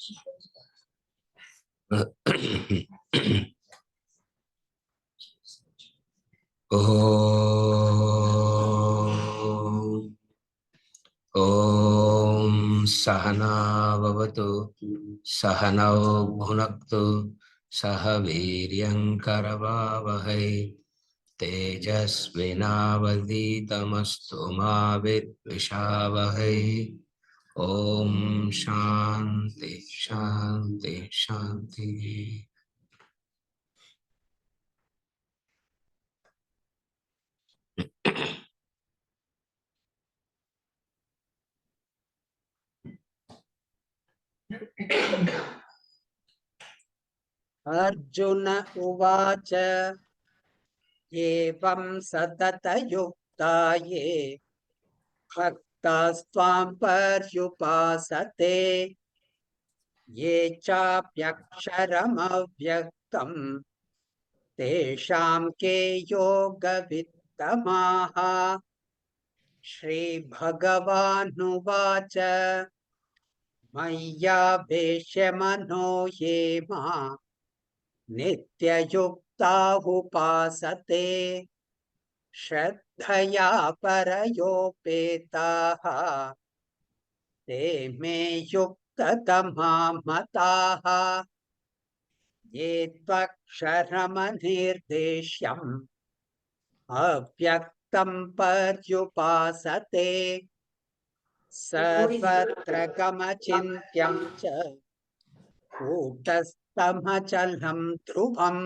Om Sahana Vavatu Sahanau Bhunaktu Sahaviryam Karavavahai Tejasvinavaditamastu ma vidvishavahai. Om Shanti Shanti Shanti. Arjuna uvacha evam satata yukta ye bhaktastvam paryupasate ye chapyaksharam avyaktam tesham ke yoga vittamaha. Shri Bhagavan uvacha maya veshamano ye ma Nityayukta upasate Shraddhaya parayopetaha Te me yuktatama mataha Ye tvaksharamanirdesyam Avyaktam paryupasate Sarvatra gamachintyam cha Kutastamachalam dhruvam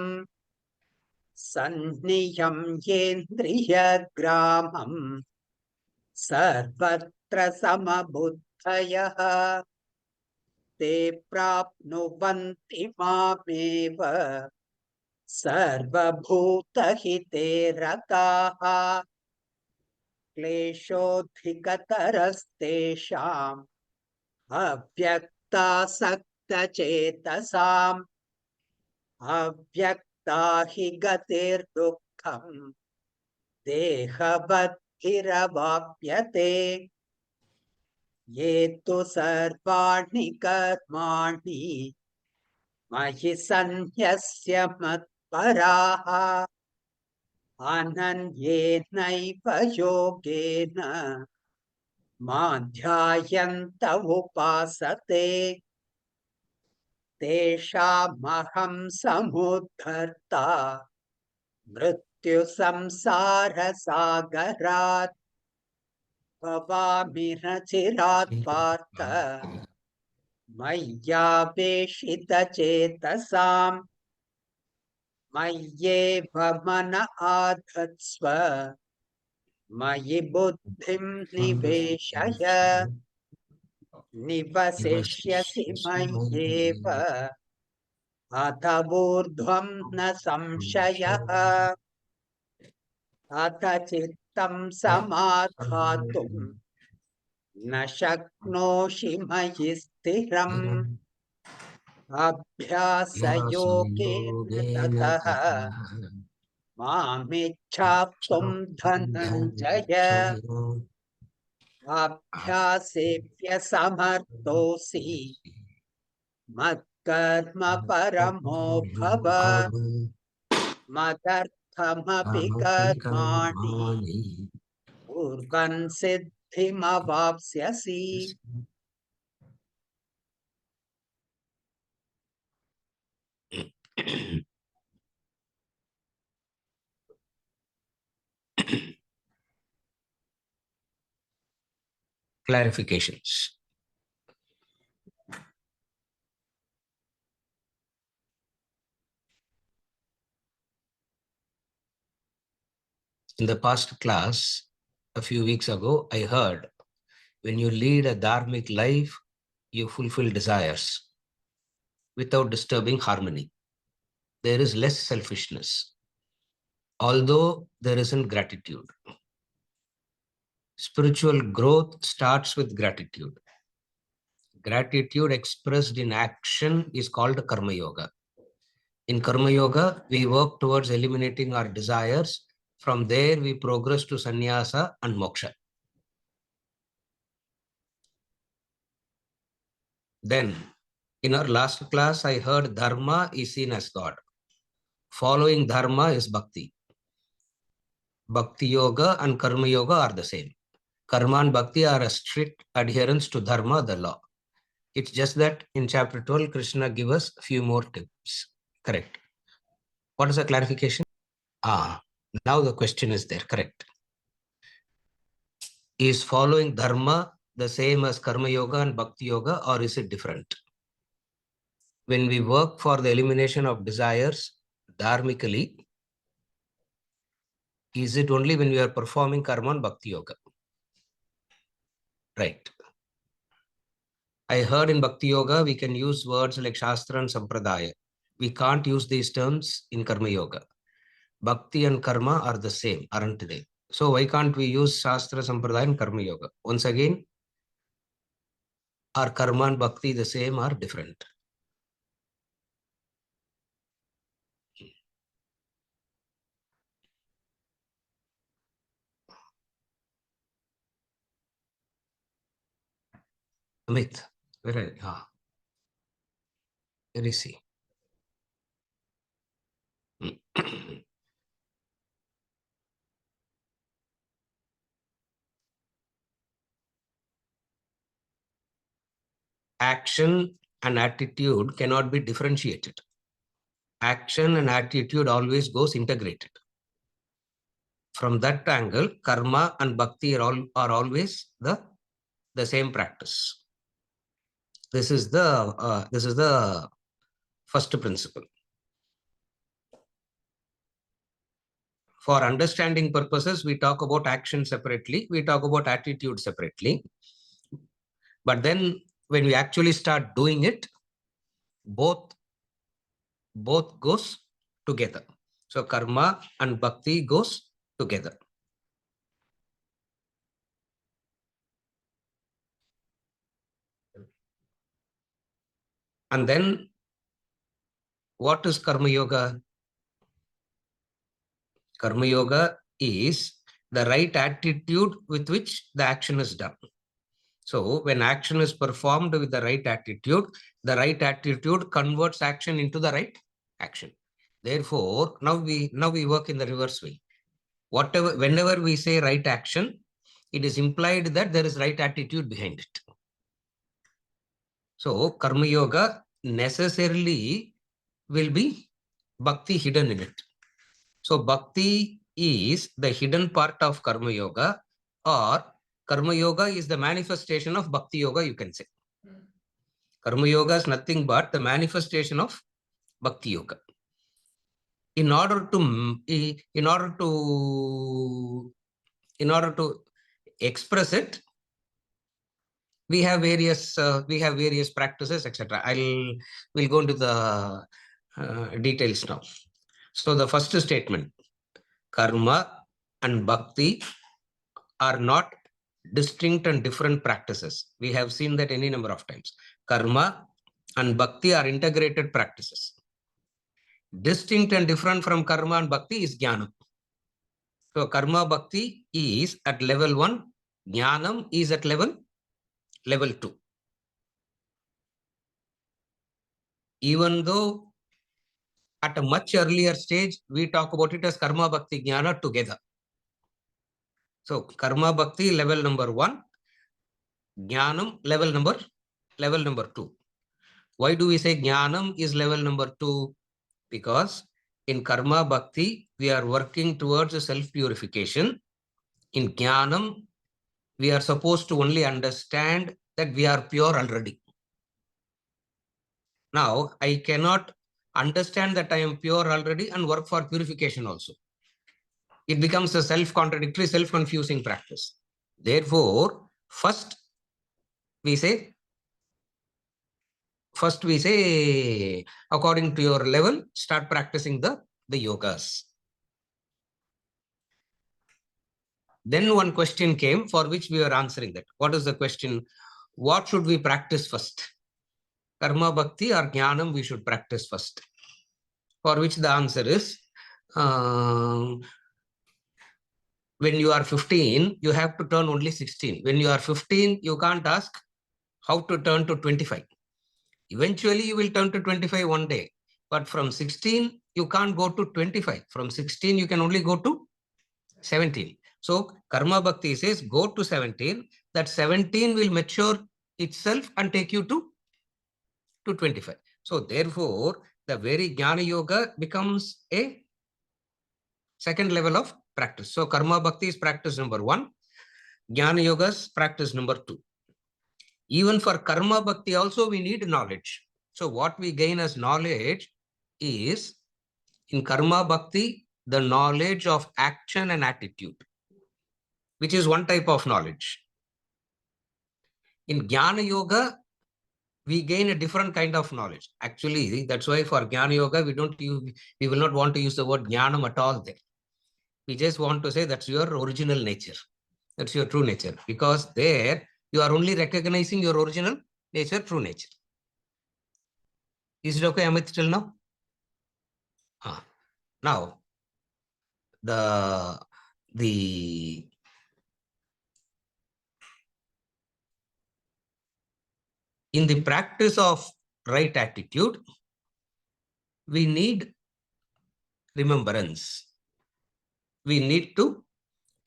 Sanniyam yendriyagramam sarvatra samabuddhayaha te prapnuvanti mameva sarvabhutahite rataha kleshodhikatarastesham avyaktasaktachetasam avyaktahi gatir dukkham dehavat ye tu sarvani karmani mahi sanyasya matparaha ananyenaiva yogena madhyayanta upasate teshamaham samudharta mrityu samsara sagarat Bhavamira chirat partha Mayyaveshita chetasam Mayyeva mana adhatsva Mayi buddhim niveshaya Nivaseshyasi mayyeva Athavurdhvam na samshayaha Atha chittam samadhatum Na shaknoshi mayi sthiram Abhyasa yogena tataha Mamichhaptum dhananjaya Abhyasepya samartosi Madkarma paramo bhava Madarthamapi karmani Urvan siddhim avapsyasi. Clarifications. In the past class, a few weeks ago, I heard when you lead a dharmic life, you fulfill desires without disturbing harmony. There is less selfishness, although there isn't gratitude. Spiritual growth starts with gratitude. Gratitude expressed in action is called Karma Yoga. In Karma Yoga, we work towards eliminating our desires. From there, we progress to sannyasa and moksha. Then, In our last class, I heard dharma is seen as God. Following dharma is bhakti. Bhakti yoga and karma yoga are the same. Karma and bhakti are a strict adherence to dharma, the law. It's just that in chapter 12, Krishna gives us a few more tips. Correct. What is the clarification? Now the question is there. Correct. Is following dharma the same as karma yoga and bhakti yoga, or is it different? When we work for the elimination of desires dharmically, is it only when we are performing karma and bhakti yoga? Right. I heard in bhakti yoga, we can use words like shastra and sampradaya. We can't use these terms in karma yoga. Bhakti and karma are the same, aren't they? So why can't we use shastra, sampradaya and karma yoga? Once again, are karma and bhakti the same or different? Amit, where are you? Where is he? Action and attitude cannot be differentiated. Action and attitude always goes integrated. From that angle, karma and bhakti are always the same practice. This is the first principle. For understanding purposes, we talk about action separately, we talk about attitude separately. But then when we actually start doing it, both goes together. So karma and bhakti goes together. And then what is karma yoga? Karma yoga is the right attitude with which the action is done. So when action is performed with the right attitude converts action into the right action. Therefore, now we work in the reverse way. Whenever we say right action, it is implied that there is right attitude behind it. So karma yoga necessarily will be bhakti hidden in it. So bhakti is the hidden part of karma yoga, or karma yoga is the manifestation of bhakti yoga, you can say. Karma yoga is nothing but the manifestation of bhakti yoga. In order to express it, we have various practices, etc. We'll go into the details now. So the first statement, karma and bhakti are not distinct and different practices. We have seen that any number of times. Karma and bhakti are integrated practices. Distinct and different from karma and bhakti is jnana. So karma bhakti is at level 1, jnanam is at level 2. Even though at a much earlier stage, we talk about it as karma bhakti jnana together. So karma bhakti level number 1, jnanam level number 2. Why do we say jnanam is level number 2? Because in karma bhakti, we are working towards self-purification. In jnanam, we are supposed to only understand that we are pure already. Now, I cannot understand that I am pure already and work for purification also. It becomes a self-contradictory, self-confusing practice. Therefore, first we say, according to your level, start practicing the yogas. Then one question came for which we were answering that. What is the question? What should we practice first? Karma bhakti or jnanam we should practice first? For which the answer is, when you are 15, you have to turn only 16. When you are 15, you can't ask how to turn to 25. Eventually, you will turn to 25 one day. But from 16, you can't go to 25. From 16, you can only go to 17. So Karma Bhakti says, go to 17. That 17 will mature itself and take you to 25. So therefore, the very Jnana Yoga becomes a second level of practice. So Karma Bhakti is practice number 1. Jnana Yoga is practice number 2. Even for Karma Bhakti also, we need knowledge. So what we gain as knowledge is, in Karma Bhakti, the knowledge of action and attitude, which is one type of knowledge. In Jnana Yoga, we gain a different kind of knowledge. Actually, that's why for Jnana Yoga, we will not want to use the word Jnanam at all there. We just want to say that's your original nature. That's your true nature. Because there, you are only recognizing your original nature, true nature. Is it okay, Amit, till now? Now, the in the practice of right attitude, we need remembrance. We need to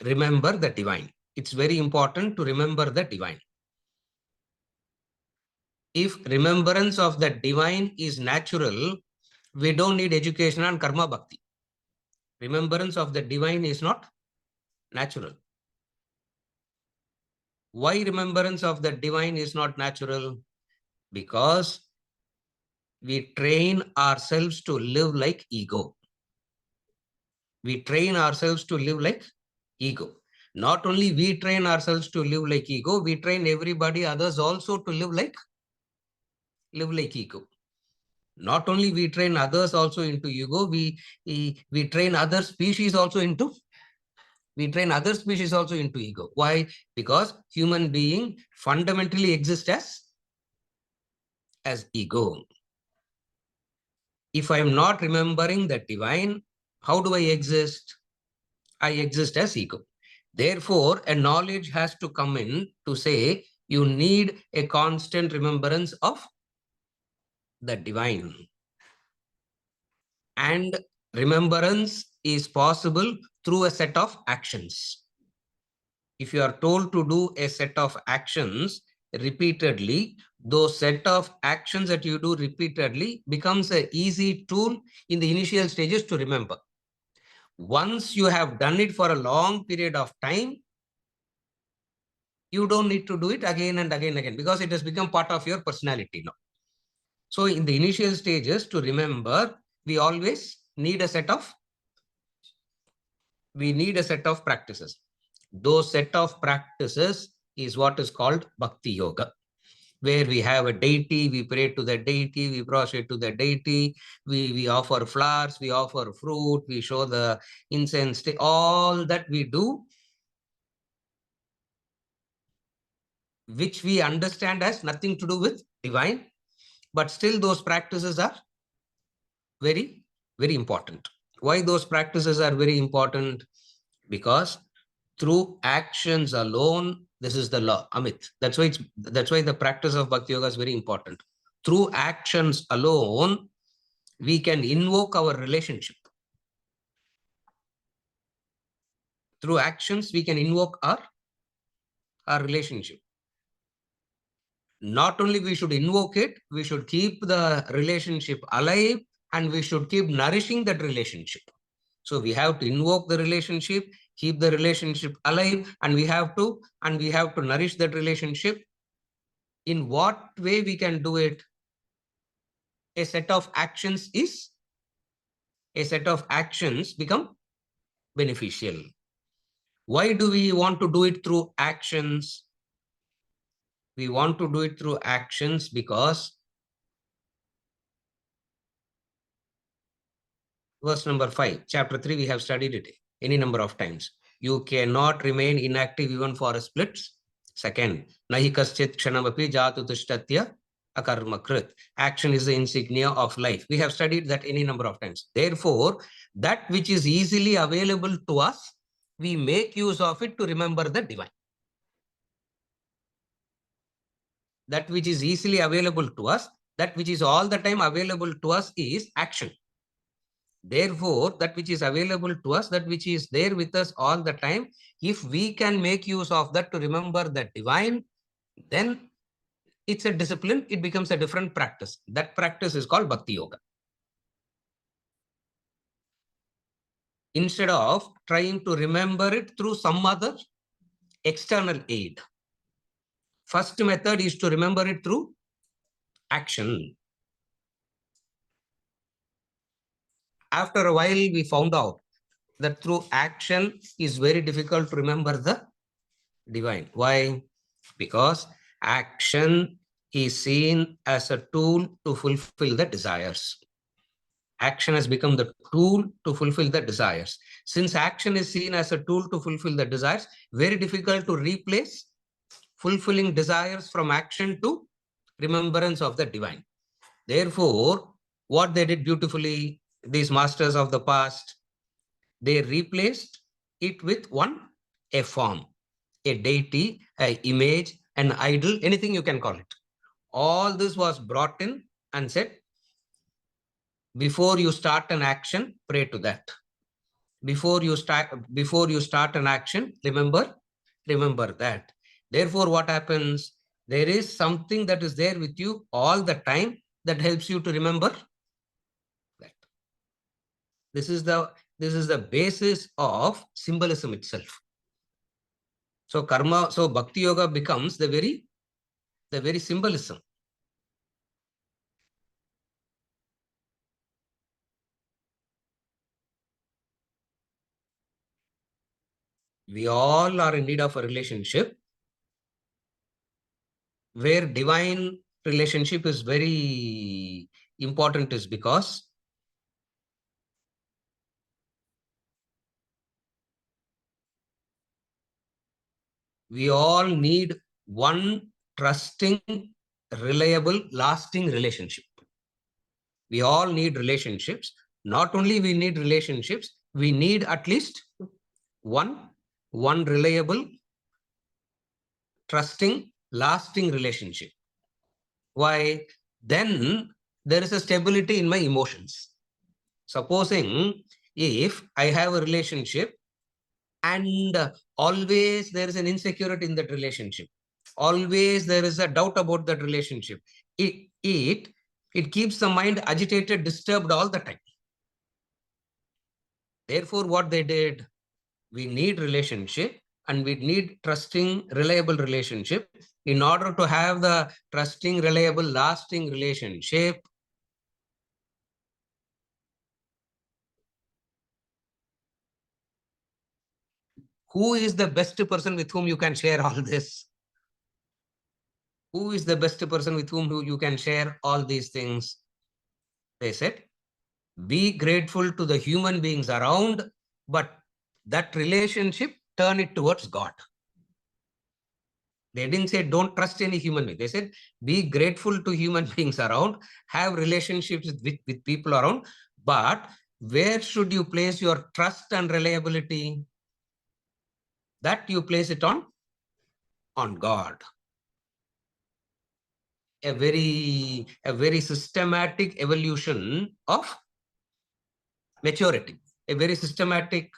remember the divine. It's very important to remember the divine. If remembrance of the divine is natural, we don't need education on Karma Bhakti. Remembrance of the divine is not natural. Why remembrance of the divine is not natural? Because we train ourselves to live like ego. We train ourselves to live like ego. Not only we train ourselves to live like ego, we train everybody, others also to live like ego. Not only we train others also into ego, we train other species also into ego. Why? Because human being fundamentally exists as ego. If I am not remembering the divine, how do I exist? I exist as ego. Therefore, a knowledge has to come in to say you need a constant remembrance of the divine. And remembrance is possible through a set of actions. If you are told to do a set of actions repeatedly, those set of actions that you do repeatedly becomes an easy tool in the initial stages to remember. Once you have done it for a long period of time, you don't need to do it again and again and again, because it has become part of your personality now. So in the initial stages, to remember, we always need a set of practices. Those set of practices is what is called Bhakti Yoga, where we have a deity, we pray to the deity, we prostrate to the deity, we offer flowers, we offer fruit, we show the incense, all that we do, which we understand as nothing to do with divine, but still those practices are very, very important. Why those practices are very important? Because through actions alone, this is the law, Amit. That's why the practice of Bhakti Yoga is very important. Through actions alone, we can invoke our relationship. Through actions, we can invoke our relationship. Not only we should invoke it, we should keep the relationship alive, and we should keep nourishing that relationship. So we have to invoke the relationship, keep the relationship alive, and we have to nourish that relationship. In what way we can do it? A set of actions become beneficial. Why do we want to do it through actions? We want to do it through actions because verse number 5, chapter 3, we have studied it any number of times. You cannot remain inactive even for a split second. Nahi kaschit kshanamapi jatu tishtatya akarmakrit. Action is the insignia of life. We have studied that any number of times. Therefore, that which is easily available to us, we make use of it to remember the divine. That which is easily available to us, that which is all the time available to us is action. Therefore, that which is available to us, that which is there with us all the time, if we can make use of that to remember the divine, then it's a discipline, it becomes a different practice. That practice is called Bhakti Yoga. Instead of trying to remember it through some other external aid. First method is to remember it through action. After a while, we found out that through action is very difficult to remember the divine. Why? Because action is seen as a tool to fulfill the desires. Action has become the tool to fulfill the desires. Since action is seen as a tool to fulfill the desires, very difficult to replace fulfilling desires from action to remembrance of the divine. Therefore, what they did beautifully, these masters of the past, they replaced it with a form, a deity, an image, an idol, anything you can call it. All this was brought in and said, before you start an action, pray to that. Before you start an action, remember that. Therefore, what happens? There is something that is there with you all the time that helps you to remember that. This is the basis of symbolism itself. So karma, so bhakti yoga becomes the very symbolism. We all are in need of a relationship where divine relationship is very important, is because we all need one trusting, reliable, lasting relationship. We all need relationships. Not only we need relationships, we need at least one reliable, trusting, lasting relationship. Why? Then there is a stability in my emotions. Supposing if I have a relationship and always there is an insecurity in that relationship, always there is a doubt about that relationship, it keeps the mind agitated, disturbed all the time. Therefore, what they did, we need relationship and we need trusting, reliable relationship. In order to have the trusting, reliable, lasting relationship, who is the best person with whom you can share all this? Who is the best person with whom you can share all these things? They said, be grateful to the human beings around, but that relationship, turn it towards God. They didn't say don't trust any human being. They said be grateful to human beings around, have relationships with people around, but where should you place your trust and reliability? That you place it on God. A very systematic evolution of maturity, a very systematic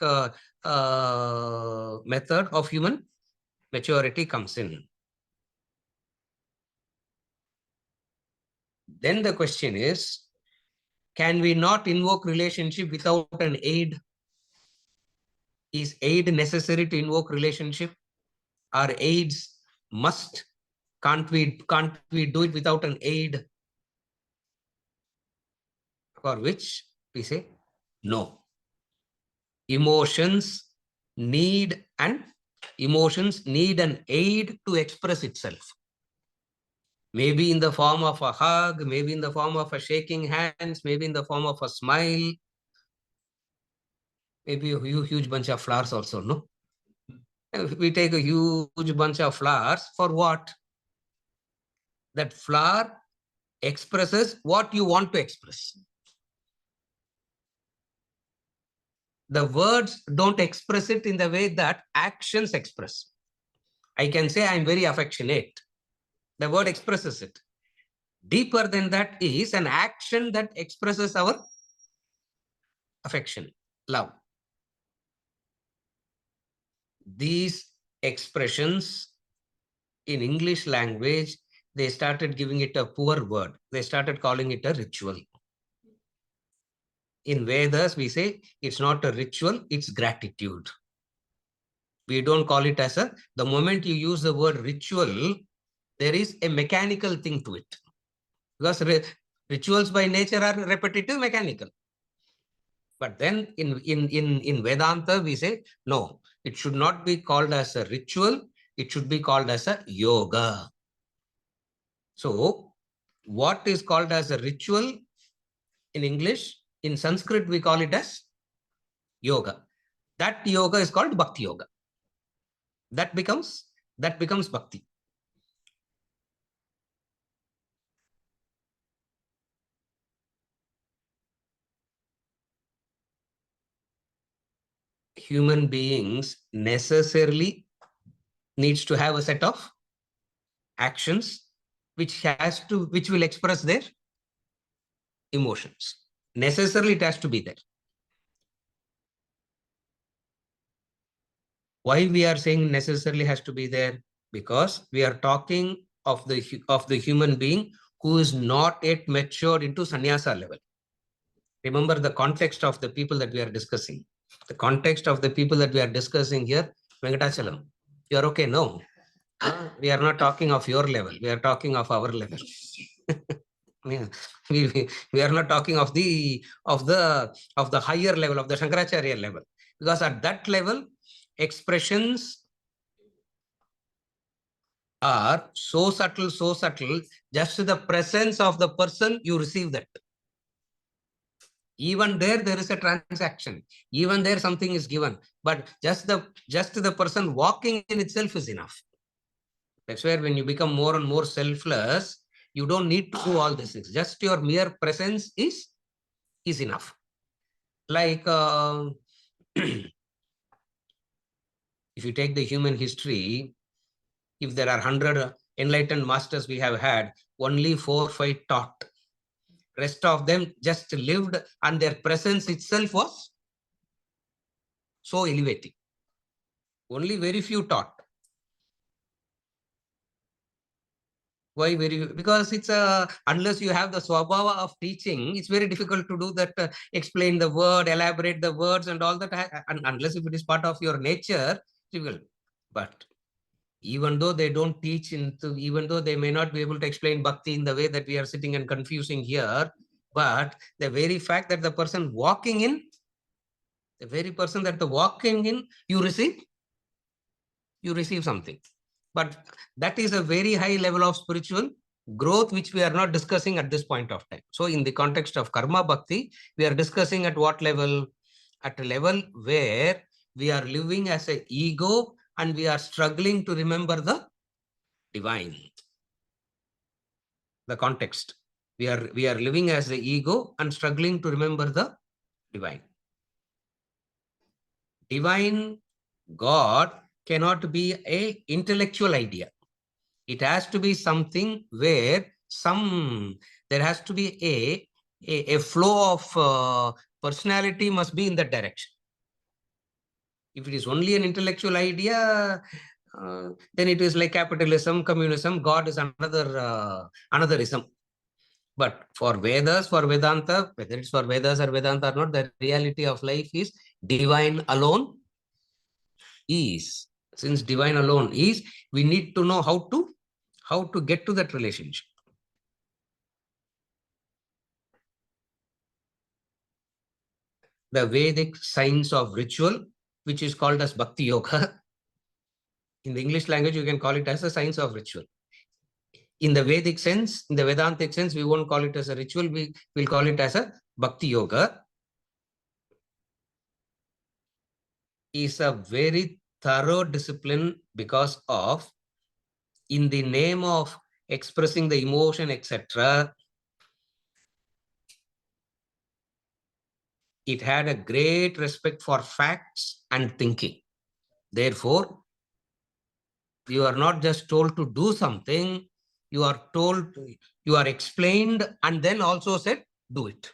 method of human maturity comes in. Then the question is, can we not invoke relationship without an aid? Is aid necessary to invoke relationship? Are aids must? Can't we do it without an aid? For which we say no. Emotions need an aid to express itself. Maybe in the form of a hug, maybe in the form of a shaking hands, maybe in the form of a smile, maybe a huge bunch of flowers also, no? We take a huge bunch of flowers for what? That flower expresses what you want to express. The words don't express it in the way that actions express. I can say I'm very affectionate. The word expresses it. Deeper than that is an action that expresses our affection, love. These expressions in English language, they started giving it a poor word. They started calling it a ritual. In Vedas, we say it's not a ritual, it's gratitude. We don't call it as a, the moment you use the word ritual, there is a mechanical thing to it. Because rituals by nature are repetitive, mechanical. But then in Vedanta, we say, no, it should not be called as a ritual. It should be called as a yoga. So what is called as a ritual in English, in Sanskrit, we call it as yoga. That yoga is called bhakti yoga. That becomes bhakti. Human beings necessarily needs to have a set of actions which will express their emotions. Necessarily it has to be there. Why we are saying necessarily has to be there? Because we are talking of the human being who is not yet matured into sannyasa level. Remember the context of the people that we are discussing. The context of the people that we are discussing here, Venkatachalam. You are okay? No. We are not talking of your level. We are talking of our level. Yeah. We are not talking of the higher level, of the Shankaracharya level. Because at that level, expressions are so subtle, just the presence of the person, you receive that. Even there is a transaction. Even there something is given. But just the person walking in itself is enough. That's where when you become more and more selfless, you don't need to do all these things. Just your mere presence is enough. Like if you take the human history, if there are 100 enlightened masters we have had, only 4 or 5 taught. Rest of them just lived, and their presence itself was so elevating. Only very few taught. Why very? Because it's unless you have the swabhava of teaching, it's very difficult to do that. Explain the word, elaborate the words, and all that. Unless if it is part of your nature, difficult. But even though they don't teach even though they may not be able to explain bhakti in the way that we are sitting and confusing here, but the very fact that the person walking in, you receive something. But that is a very high level of spiritual growth, which we are not discussing at this point of time. So in the context of karma bhakti, we are discussing at what level? At a level where we are living as an ego and we are struggling to remember the divine. The context. We are living as the ego and struggling to remember the divine. Divine God cannot be an intellectual idea. It has to be something where there has to be a flow of personality must be in that direction. If it is only an intellectual idea, then it is like capitalism, communism. God is another ism. But for Vedas, for Vedanta, whether it's for Vedas or Vedanta or not, the reality of life is divine alone is. Since divine alone is, we need to know how to get to that relationship. The Vedic science of ritual, which is called as Bhakti Yoga. In the English language, you can call it as a science of ritual. In the Vedic sense, in the Vedantic sense, we won't call it as a ritual, we will call it as a Bhakti Yoga. Is a very thorough discipline because of, in the name of expressing the emotion, etc., it had a great respect for facts and thinking. Therefore, you are not just told to do something, You are told, you are explained, and then also said, do it.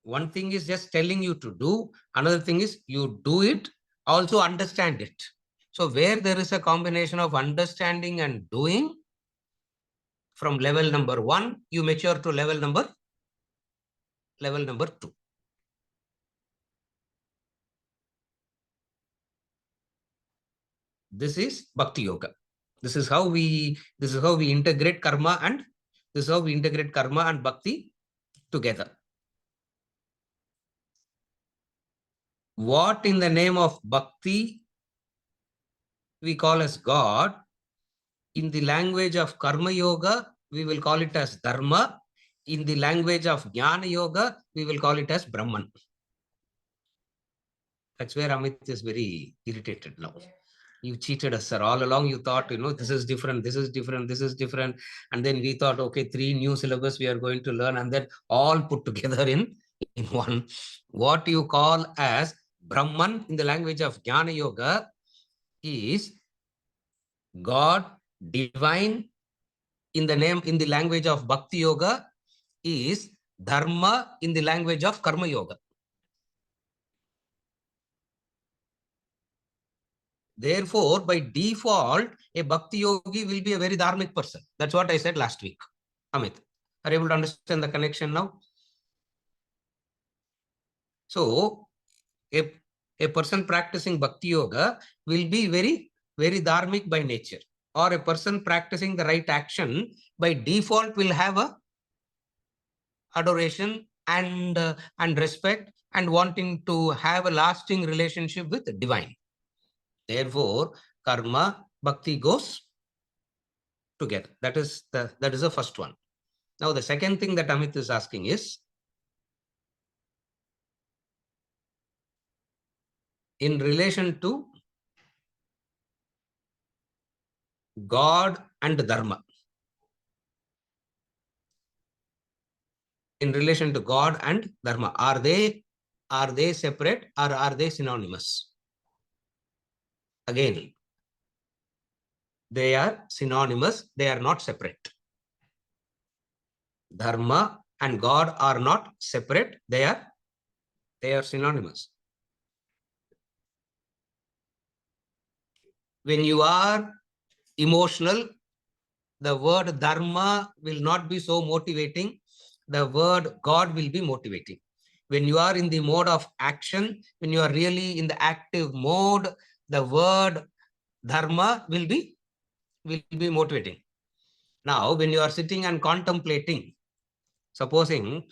One thing is just telling you to do. Another thing is you do it, also understand it. So where there is a combination of understanding and doing, from level number 1, you mature to level number 2. This is Bhakti Yoga. This is how we integrate karma, and this is how we integrate karma and bhakti together. What in the name of bhakti we call as God, in the language of karma yoga, we will call it as dharma. In the language of jnana yoga, we will call it as Brahman. That's where Amit is very irritated now. You cheated us, sir. All along you thought, this is different, this is different, this is different. And then we thought, okay, 3 new syllabus we are going to learn, and then all put together in one. What you call as Brahman in the language of Jnana Yoga is God, divine. In the language of Bhakti Yoga is Dharma in the language of Karma Yoga. Therefore, by default, a Bhakti Yogi will be a very dharmic person. That's what I said last week. Amit, are you able to understand the connection now? So, a person practicing Bhakti Yoga will be very, very dharmic by nature. Or a person practicing the right action by default will have a adoration and respect and wanting to have a lasting relationship with the divine. Therefore, karma, bhakti goes together. That is the first one. Now, the second thing that Amit is asking is, in relation to God and Dharma. In relation to God and Dharma, are they separate or are they synonymous? Again, they are synonymous, they are not separate. Dharma and God are not separate, they are synonymous. When you are emotional, the word dharma will not be so motivating. The word God will be motivating. When you are in the mode of action, when you are really in the active mode, the word dharma will be motivating. Now, when you are sitting and contemplating, supposing,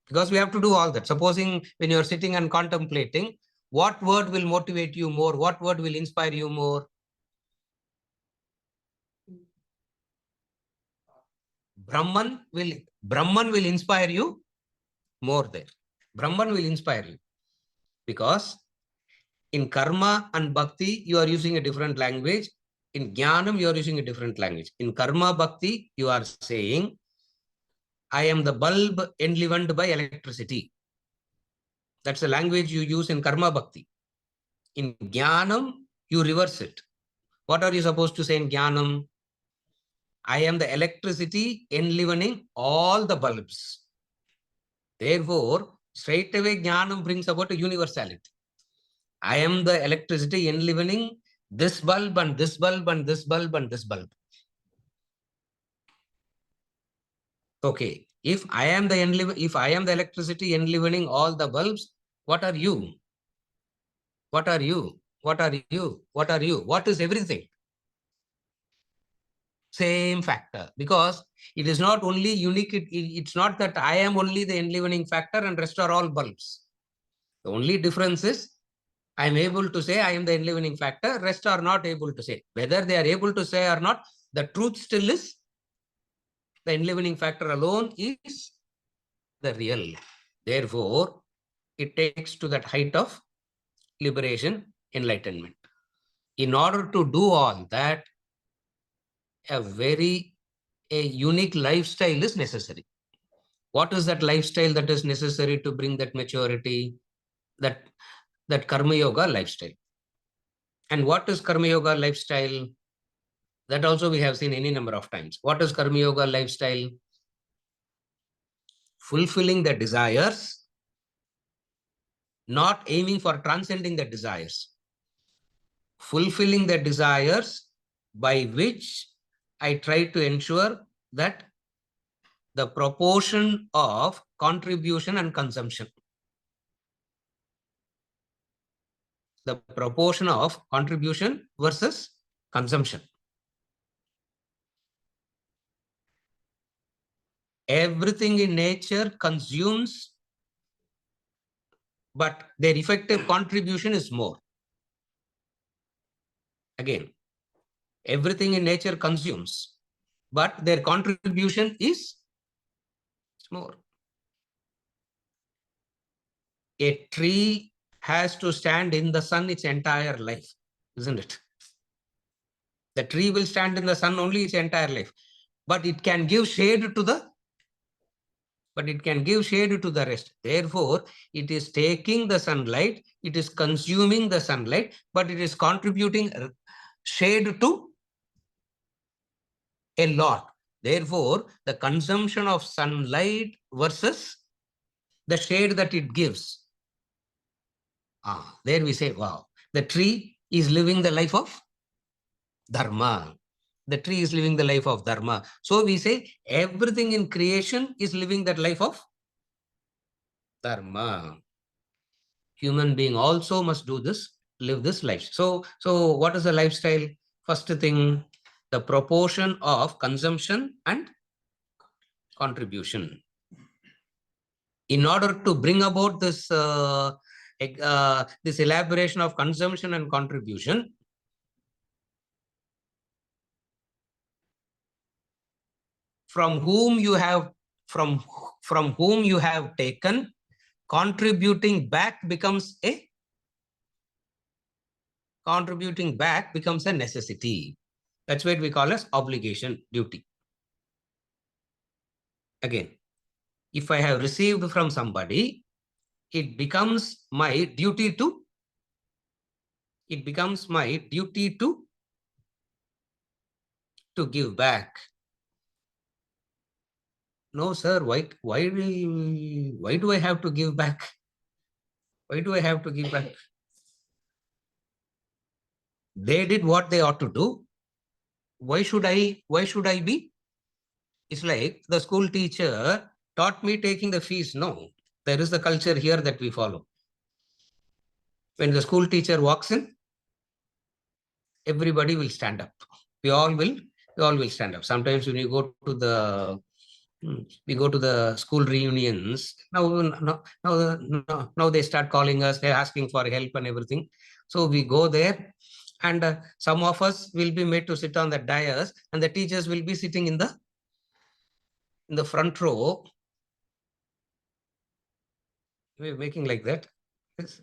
because we have to do all that, supposing when you are sitting and contemplating, what word will motivate you more? What word will inspire you more? Brahman will inspire you more there. Brahman will inspire you, because in karma and bhakti, you are using a different language. In jnanam, you are using a different language. In karma bhakti, you are saying, I am the bulb enlivened by electricity. That's the language you use in karma bhakti. In jnanam, you reverse it. What are you supposed to say in jnanam? I am the electricity enlivening all the bulbs. Therefore, straight away jnanam brings about a universality. I am the electricity enlivening this bulb and this bulb and this bulb and this bulb. Okay, if I am the electricity enlivening all the bulbs, what are you? What are you? What are you? What are you? What is everything? Same factor, because it is not only unique. It's not that I am only the enlivening factor and rest are all bulbs. The only difference is I am able to say I am the enlivening factor, rest are not able to say. Whether they are able to say or not, the truth still is the enlivening factor alone is the real. Therefore, it takes to that height of liberation, enlightenment. In order to do all that, a unique lifestyle is necessary. What is that lifestyle that is necessary to bring that maturity? That karma yoga lifestyle. And what is karma yoga lifestyle? That also we have seen any number of times. What is Karma Yoga lifestyle? Fulfilling the desires, not aiming for transcending the desires. Fulfilling the desires by which I try to ensure that the proportion of contribution and consumption, the proportion of contribution versus consumption. Everything in nature consumes, but their effective contribution is more. Again, everything in nature consumes, but their contribution is more. A tree has to stand in the sun its entire life, isn't it? The tree will stand in the sun only its entire life, but it can give shade to the rest. Therefore, it is taking the sunlight, it is consuming the sunlight, but it is contributing shade to a lot. Therefore, the consumption of sunlight versus the shade that it gives. There we say, wow, the tree is living the life of Dharma. The tree is living the life of Dharma. So we say everything in creation is living that life of Dharma. Human being also must do this, live this life. So what is the lifestyle? First thing, the proportion of consumption and contribution. In order to bring about this this elaboration of consumption and contribution, from whom you have taken, contributing back becomes a necessity. That's what we call as obligation, duty. Again, if I have received from somebody, it becomes my duty to give back. No, sir, why do I have to give back? Why do I have to give back? They did what they ought to do. Why should I be? It's like the school teacher taught me taking the fees. No, there is the culture here that we follow. When the school teacher walks in, everybody will stand up. We all will stand up. Sometimes when you go to the we go to the school reunions. Now they start calling us. They're asking for help and everything. So we go there, and some of us will be made to sit on the dais, and the teachers will be sitting in the front row. We're making like that. Yes.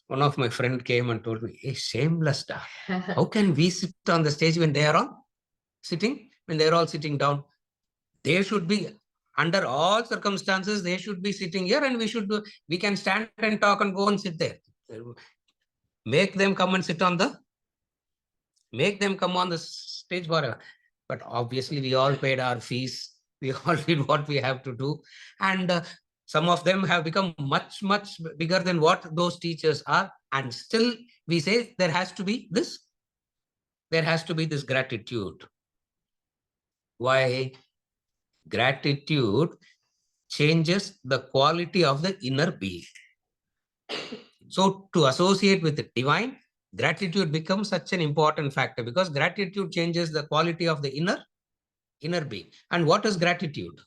One of my friend came and told me, "Hey, shameless da. How can we sit on the stage when they are all sitting? When they're all sitting down, they should be." Under all circumstances, they should be sitting here, and we can stand and talk and go and sit there. Make them come and sit on make them come on the stage forever. But obviously, we all paid our fees. We all did what we have to do. And some of them have become much, much bigger than what those teachers are. And still, we say there has to be this gratitude. Why? Gratitude changes the quality of the inner being. So to associate with the divine, gratitude becomes such an important factor, because gratitude changes the quality of the inner being. And what is gratitude?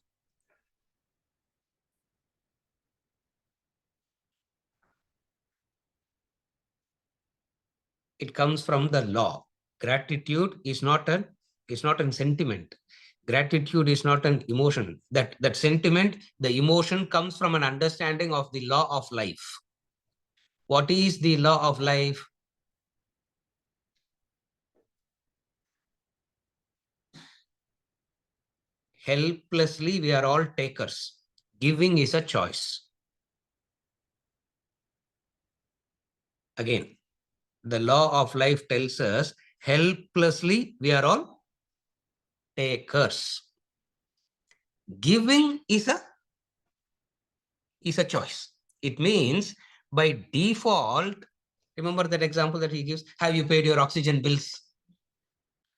It comes from the law. Gratitude is not a sentiment. Gratitude is not an emotion. That sentiment, the emotion, comes from an understanding of the law of life. What is the law of life? Helplessly, we are all takers. Giving is a choice. Again, the law of life tells us Helplessly, we are all takers. Giving is a choice. It means by default, remember that example that he gives, have you paid your oxygen bills?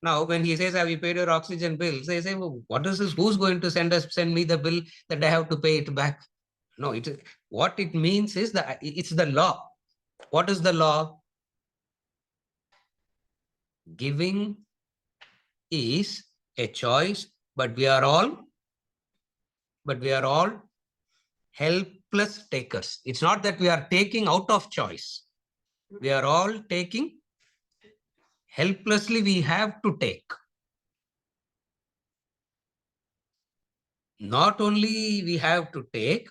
Now, when he says, have you paid your oxygen bills? They say, well, what is this? Who's going to send me the bill that I have to pay it back? No, what it means is that it's the law. What is the law? Giving is a choice, but we are all helpless takers. It's not that we are taking out of choice. We are all taking helplessly. We have to take. Not only we have to take,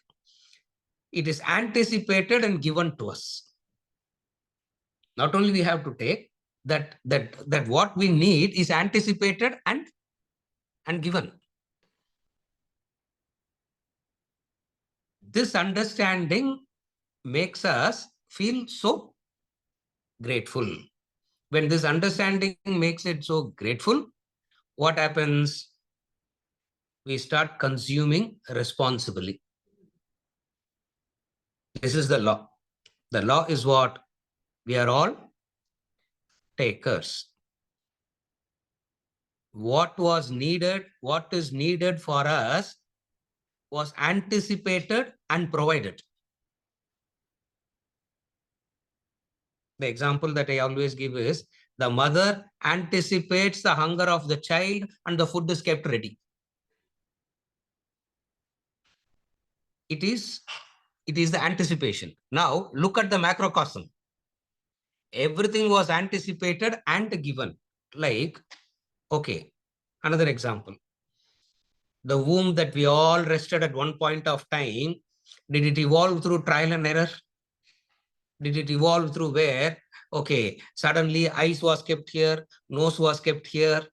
it is anticipated and given to us. Not only we have to take, that what we need is anticipated and given. This understanding makes us feel so grateful. When this understanding makes it so grateful, what happens? We start consuming responsibly. This is the law. The law is what? We are all takers. What was needed, what is needed for us was anticipated and provided. The example that I always give is the mother anticipates the hunger of the child and the food is kept ready. It is the anticipation. Now look at the macrocosm. Everything was anticipated and given. Like, okay, another example. The womb that we all rested at one point of time, did it evolve through trial and error? Did it evolve through where, okay, suddenly eyes was kept here, nose was kept here,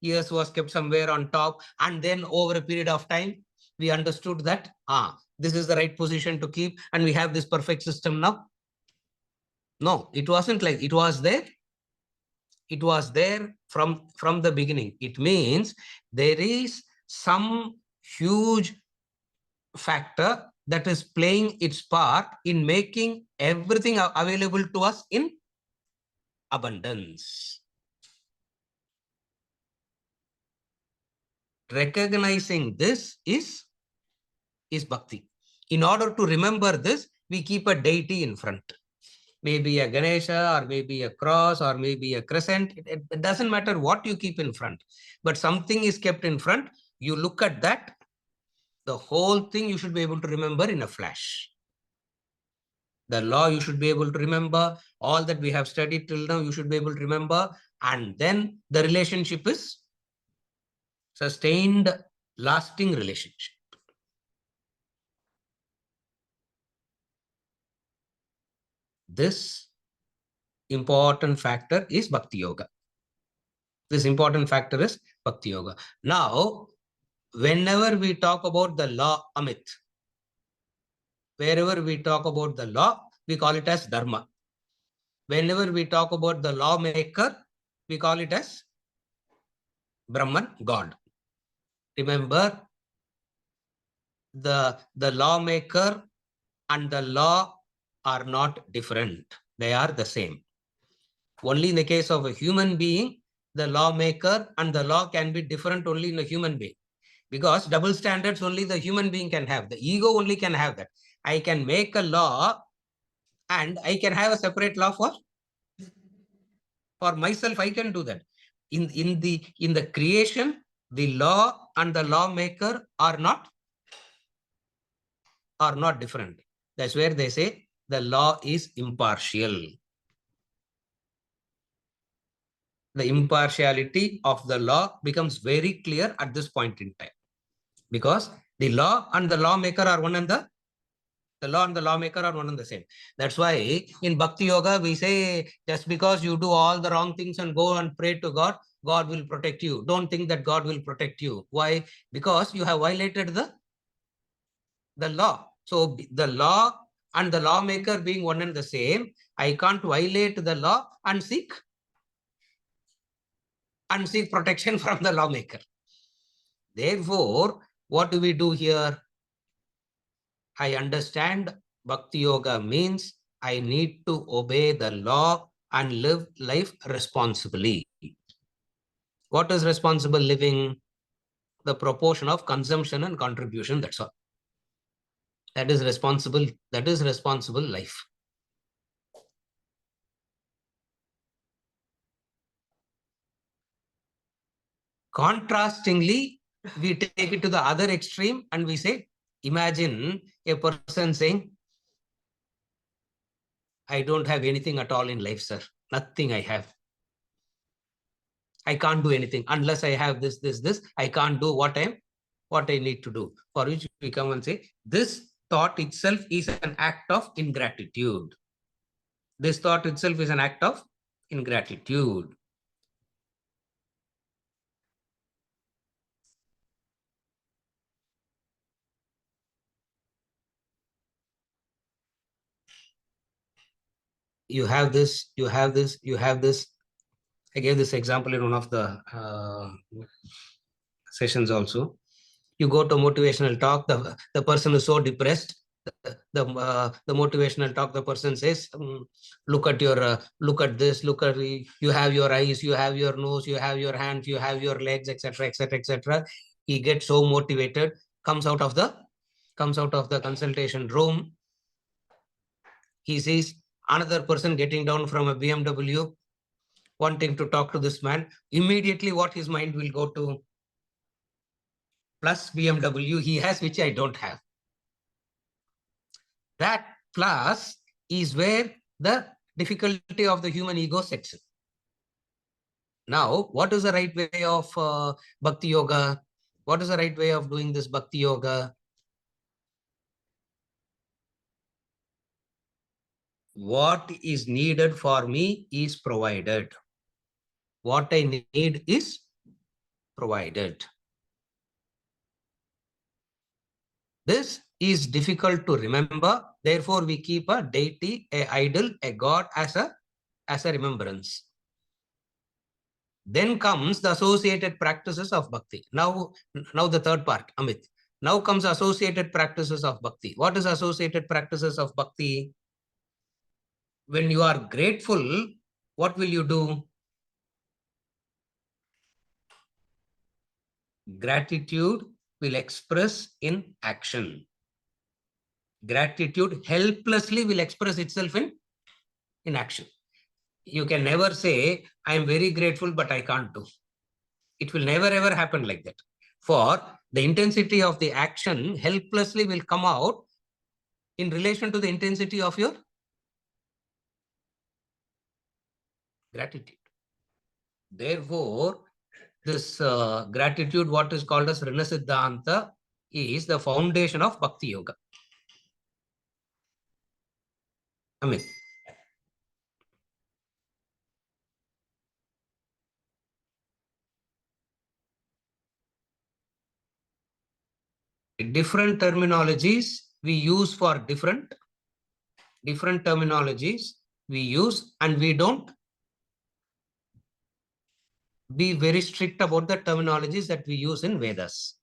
ears was kept somewhere on top, and then over a period of time, we understood that, this is the right position to keep, and we have this perfect system now? No, it wasn't like it was there. It was there from the beginning. It means there is some huge factor that is playing its part in making everything available to us in abundance. Recognizing this is bhakti. In order to remember this, we keep a deity in front. Maybe a Ganesha, or maybe a cross, or maybe a crescent. It doesn't matter what you keep in front, but something is kept in front. You look at that, the whole thing you should be able to remember in a flash. The law you should be able to remember. All that we have studied till now, you should be able to remember. And then the relationship is sustained, lasting relationship. This important factor is Bhakti Yoga. This important factor is Bhakti Yoga. Now, whenever we talk about the law, Amit, wherever we talk about the law, we call it as Dharma. Whenever we talk about the lawmaker, we call it as Brahman, God. Remember, the lawmaker and the law are not different. They are the same. Only in the case of a human being, the lawmaker and the law can be different only in a human being. Because double standards only the human being can have. The ego only can have that. I can make a law and I can have a separate law for myself. I can do that. In the creation, the law and the lawmaker are not different. That's where they say the law is impartial. The impartiality of the law becomes very clear at this point in time, because the law and the lawmaker are one and the law and the lawmaker are one and the same. That's why in Bhakti Yoga, we say, just because you do all the wrong things and go and pray to God, God will protect you. Don't think that God will protect you. Why? Because you have violated the law. So the law and the lawmaker being one and the same, I can't violate the law and seek and seek protection from the lawmaker. Therefore, what do we do here? I understand Bhakti Yoga means I need to obey the law and live life responsibly. What is responsible living? The proportion of consumption and contribution, that's all. That is responsible life. Contrastingly, we take it to the other extreme and we say, imagine a person saying, I don't have anything at all in life, sir. Nothing I have. I can't do anything unless I have this. I can't do what I need to do. For which we come and say, this thought itself is an act of ingratitude. This thought itself is an act of ingratitude. You have this. I gave this example in one of the sessions also. You go to motivational talk, the person is so depressed. The motivational talk, the person says, look at this, you have your eyes, you have your nose, you have your hands, you have your legs, etc., etc., etc. He gets so motivated, comes out of the consultation room. He sees another person getting down from a BMW, wanting to talk to this man. Immediately, what his mind will go to? Plus BMW he has, which I don't have. That plus is where the difficulty of the human ego sets in. Now, what is the right way of Bhakti Yoga? What is the right way of doing this Bhakti Yoga? What is needed for me is provided. What I need is provided. This is difficult to remember. Therefore, we keep a deity, a idol, a god as a remembrance. Then comes the associated practices of bhakti. Now the third part, Amit. Now comes associated practices of bhakti. What is associated practices of bhakti? When you are grateful, what will you do? Gratitude will express in action. Gratitude helplessly will express itself in action. You can never say, I am very grateful, but I can't do. It will never ever happen like that. For the intensity of the action helplessly will come out in relation to the intensity of your gratitude. Therefore, this gratitude, what is called as Rina Siddhanta, is the foundation of Bhakti Yoga. Amit. Different terminologies we use for different terminologies we use, and we don't be very strict about the terminologies that we use in Vedas.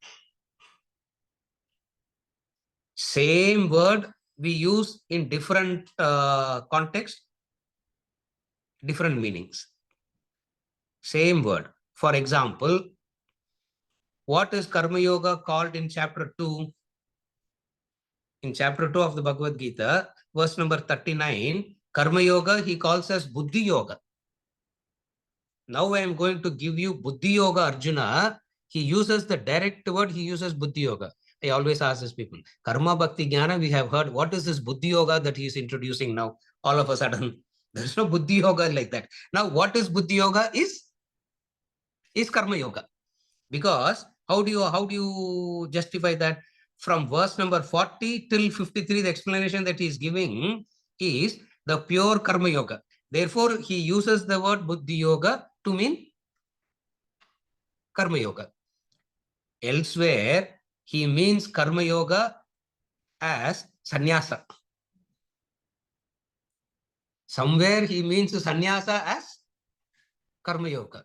Same word we use in different context, different meanings. Same word. For example, what is Karma Yoga called in chapter 2? In chapter 2 of the Bhagavad Gita, verse number 39, Karma Yoga he calls as Buddhi Yoga. Now I am going to give you Buddhi Yoga, Arjuna. He uses the direct word, he uses Buddhi Yoga. I always ask these people, Karma Bhakti Jnana, we have heard, what is this Buddhi Yoga that he is introducing now? All of a sudden, there's no Buddhi Yoga like that. Now, what is Buddhi Yoga is Karma Yoga. Because how do you justify that? From verse number 40 till 53, the explanation that he is giving is the pure Karma Yoga. Therefore, he uses the word Buddhi Yoga to mean Karma Yoga. Elsewhere, he means Karma Yoga as sannyasa. Somewhere he means sannyasa as Karma Yoga.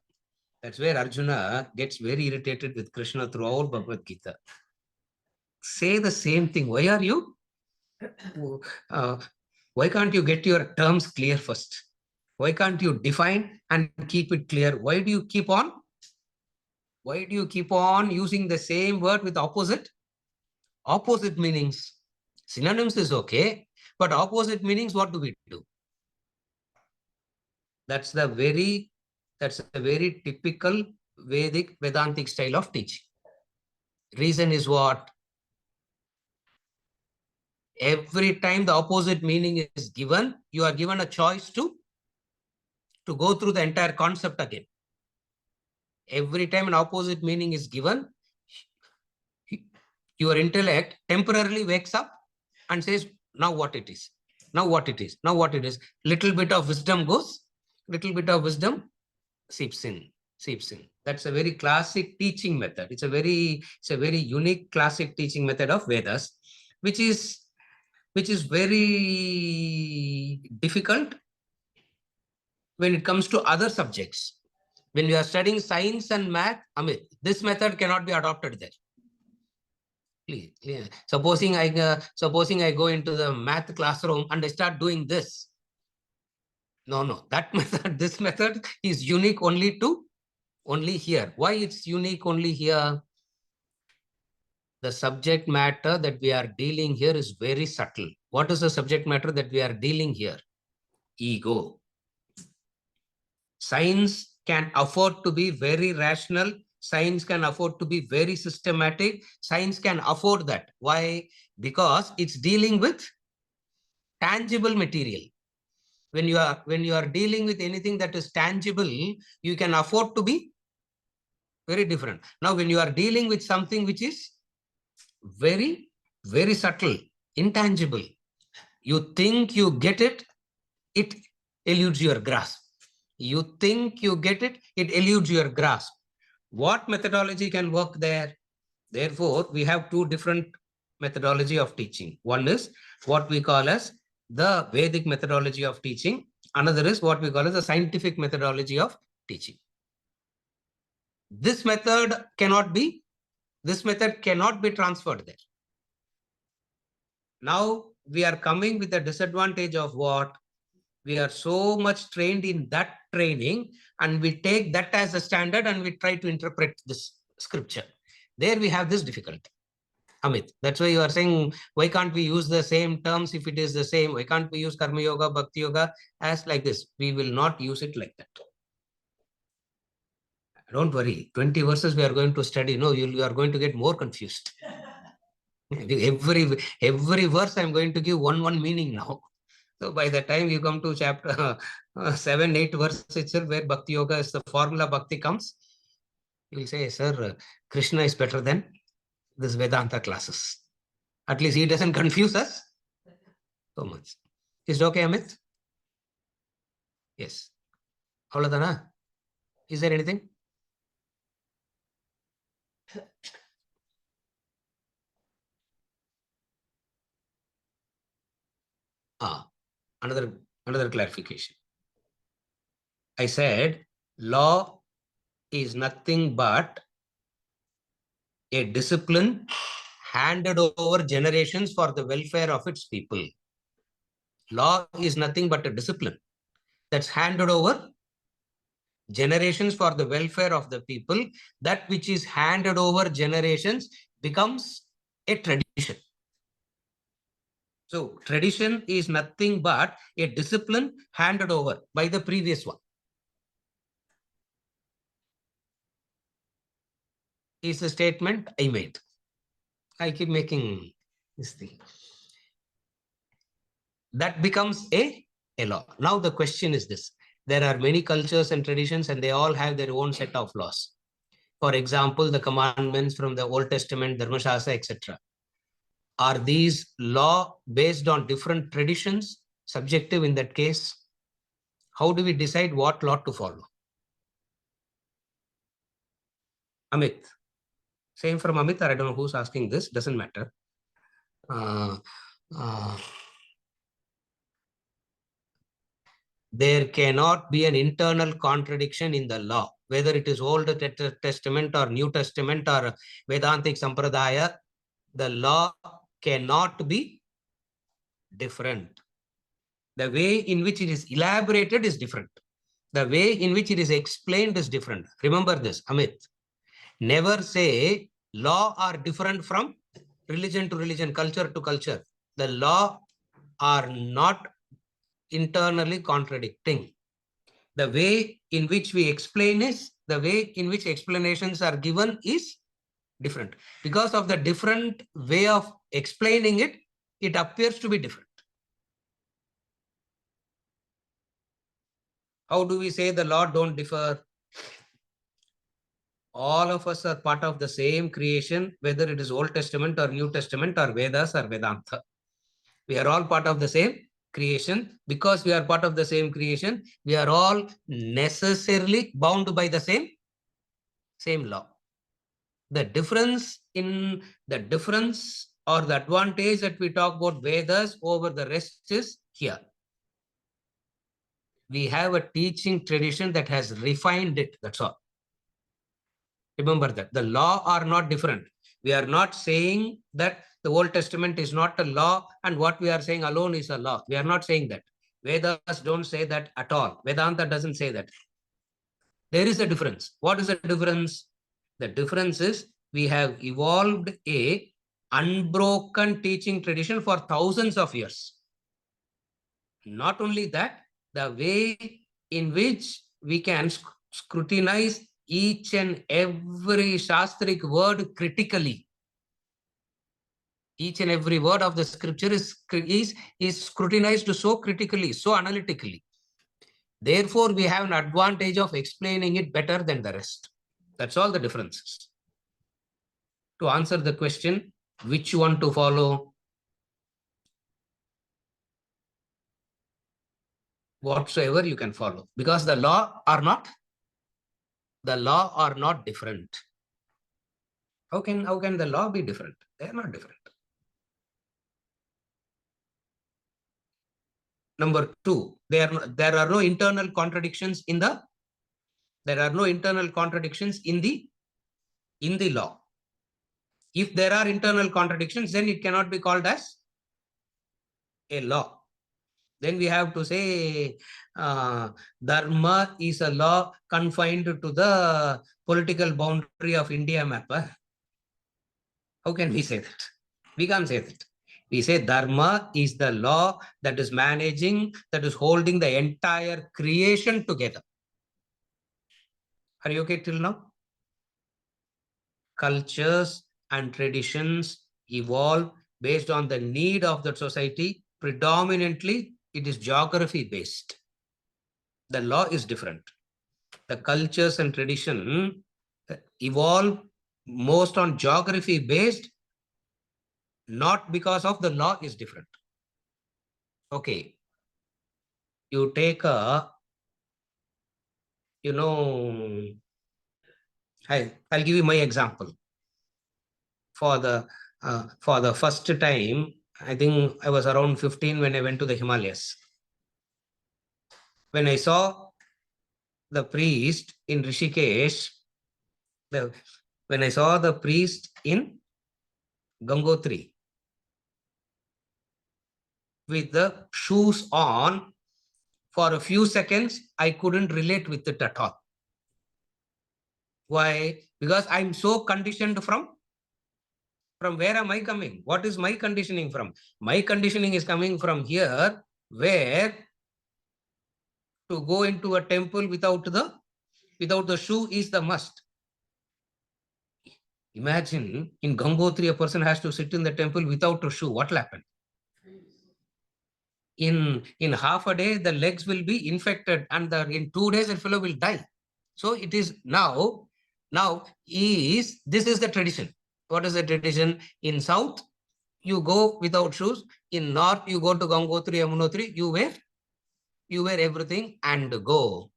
That's where Arjuna gets very irritated with Krishna throughout Bhagavad Gita. Say the same thing. Why are you? Uh, why can't you get your terms clear first? Why can't you define and keep it clear? Why do you keep on? Why do you keep on using the same word with opposite? Opposite meanings. Synonyms is okay, but opposite meanings, what do we do? That's a very typical Vedic Vedantic style of teaching. Reason is what? Every time the opposite meaning is given, you are given a choice to go through the entire concept again. Every time an opposite meaning is given, your intellect temporarily wakes up and says, now what it is, now what it is, now what it is. Little bit of wisdom goes, little bit of wisdom seeps in, seeps in. That's a very classic teaching method. It's a very unique classic teaching method of Vedas, which is very difficult when it comes to other subjects. When you are studying science and math, Amit, this method cannot be adopted there. Please, yeah. Supposing I go into the math classroom and I start doing this. No, that method, this method is unique only here. Why it's unique only here? The subject matter that we are dealing here is very subtle. What is the subject matter that we are dealing here? Ego. Science can afford to be very rational. Science can afford to be very systematic. Science can afford that. Why? Because it's dealing with tangible material. When you are dealing with anything that is tangible, you can afford to be very different. Now, when you are dealing with something which is very, very subtle, intangible, you think you get it, it eludes your grasp. You think you get it, it eludes your grasp. What methodology can work there? Therefore, we have two different methodology of teaching. One is what we call as the Vedic methodology of teaching. Another is what we call as the scientific methodology of teaching. This method cannot be transferred there. Now we are coming with the disadvantage of what? We are so much trained in that training, and we take that as a standard and we try to interpret this scripture. There we have this difficulty. Amit, that's why you are saying, why can't we use the same terms if it is the same? Why can't we use Karma Yoga, Bhakti Yoga as like this? We will not use it like that. Don't worry, 20 verses we are going to study. No, you are going to get more confused. Every verse I'm going to give one meaning now. So by the time you come to chapter 7, 8 verses itself, where Bhakti Yoga is the formula Bhakti comes, you will say, sir, Krishna is better than this Vedanta classes. At least he doesn't confuse us so much. Is it okay, Amit? Yes. Avladana? Is there anything? Another clarification. I said law is nothing but a discipline handed over generations for the welfare of its people. Law is nothing but a discipline that's handed over generations for the welfare of the people. That which is handed over generations becomes a tradition. So tradition is nothing but a discipline handed over by the previous one. Is a statement I made. I keep making this thing. That becomes a law. Now the question is this. There are many cultures and traditions, and they all have their own set of laws. For example, the commandments from the Old Testament, Dharmashastra, etc. Are these law based on different traditions, subjective in that case? How do we decide what law to follow? Amit. Same from Amit, or I don't know who's asking this, doesn't matter. there cannot be an internal contradiction in the law, whether it is Old Testament or New Testament or Vedantic Sampradaya, the law cannot be different. The way in which it is elaborated is different. The way in which it is explained is different. Remember this, Amit. Never say law are different from religion to religion, culture to culture. The law are not internally contradicting. The way in which we explain is, the way in which explanations are given is different. Because of the different way of explaining it, it appears to be different. How do we say the law don't differ? All of us are part of the same creation, whether it is Old Testament or New Testament or Vedas or Vedanta. We are all part of the same creation. Because we are part of the same creation, we are all necessarily bound by the same law. The difference or the advantage that we talk about Vedas over the rest is here. We have a teaching tradition that has refined it. That's all. Remember that the law are not different. We are not saying that the Old Testament is not a law and what we are saying alone is a law. We are not saying that. Vedas don't say that at all. Vedanta doesn't say that. There is a difference. What is the difference? The difference is we have evolved a unbroken teaching tradition for thousands of years. Not only that, the way in which we can scrutinize each and every Shastric word critically. Each and every word of the scripture is scrutinized so critically, so analytically. Therefore, we have an advantage of explaining it better than the rest. That's all the differences. To answer the question, which one to follow? Whatsoever you can follow, because the law are not different. How can the law be different? They are not different. Number two, there are no internal contradictions in the law. If there are internal contradictions, then it cannot be called as a law. Then we have to say Dharma is a law confined to the political boundary of India map. How can we say that? We can't say that. We say Dharma is the law that is managing, that is holding the entire creation together. Are you okay till now? Cultures and traditions evolve based on the need of the society. Predominantly, it is geography based. The law is different. The cultures and tradition evolve most on geography based, not because of the law is different. Okay. You take I'll give you my example. For the first time, I think I was around 15 when I went to the Himalayas. When I saw the priest in Rishikesh, when I saw the priest in Gangotri with the shoes on, for a few seconds, I couldn't relate with it at all. Why? Because I'm so conditioned from where am I coming? What is my conditioning from? My conditioning is coming from here, where to go into a temple without the shoe is the must. Imagine in Gangotri, a person has to sit in the temple without a shoe. What will happen? In half a day, the legs will be infected, and in 2 days, the fellow will die. So it is now this is the tradition. What is the tradition? In South, you go without shoes. In North, you go to Gangotri, Yamunotri, you wear everything and go.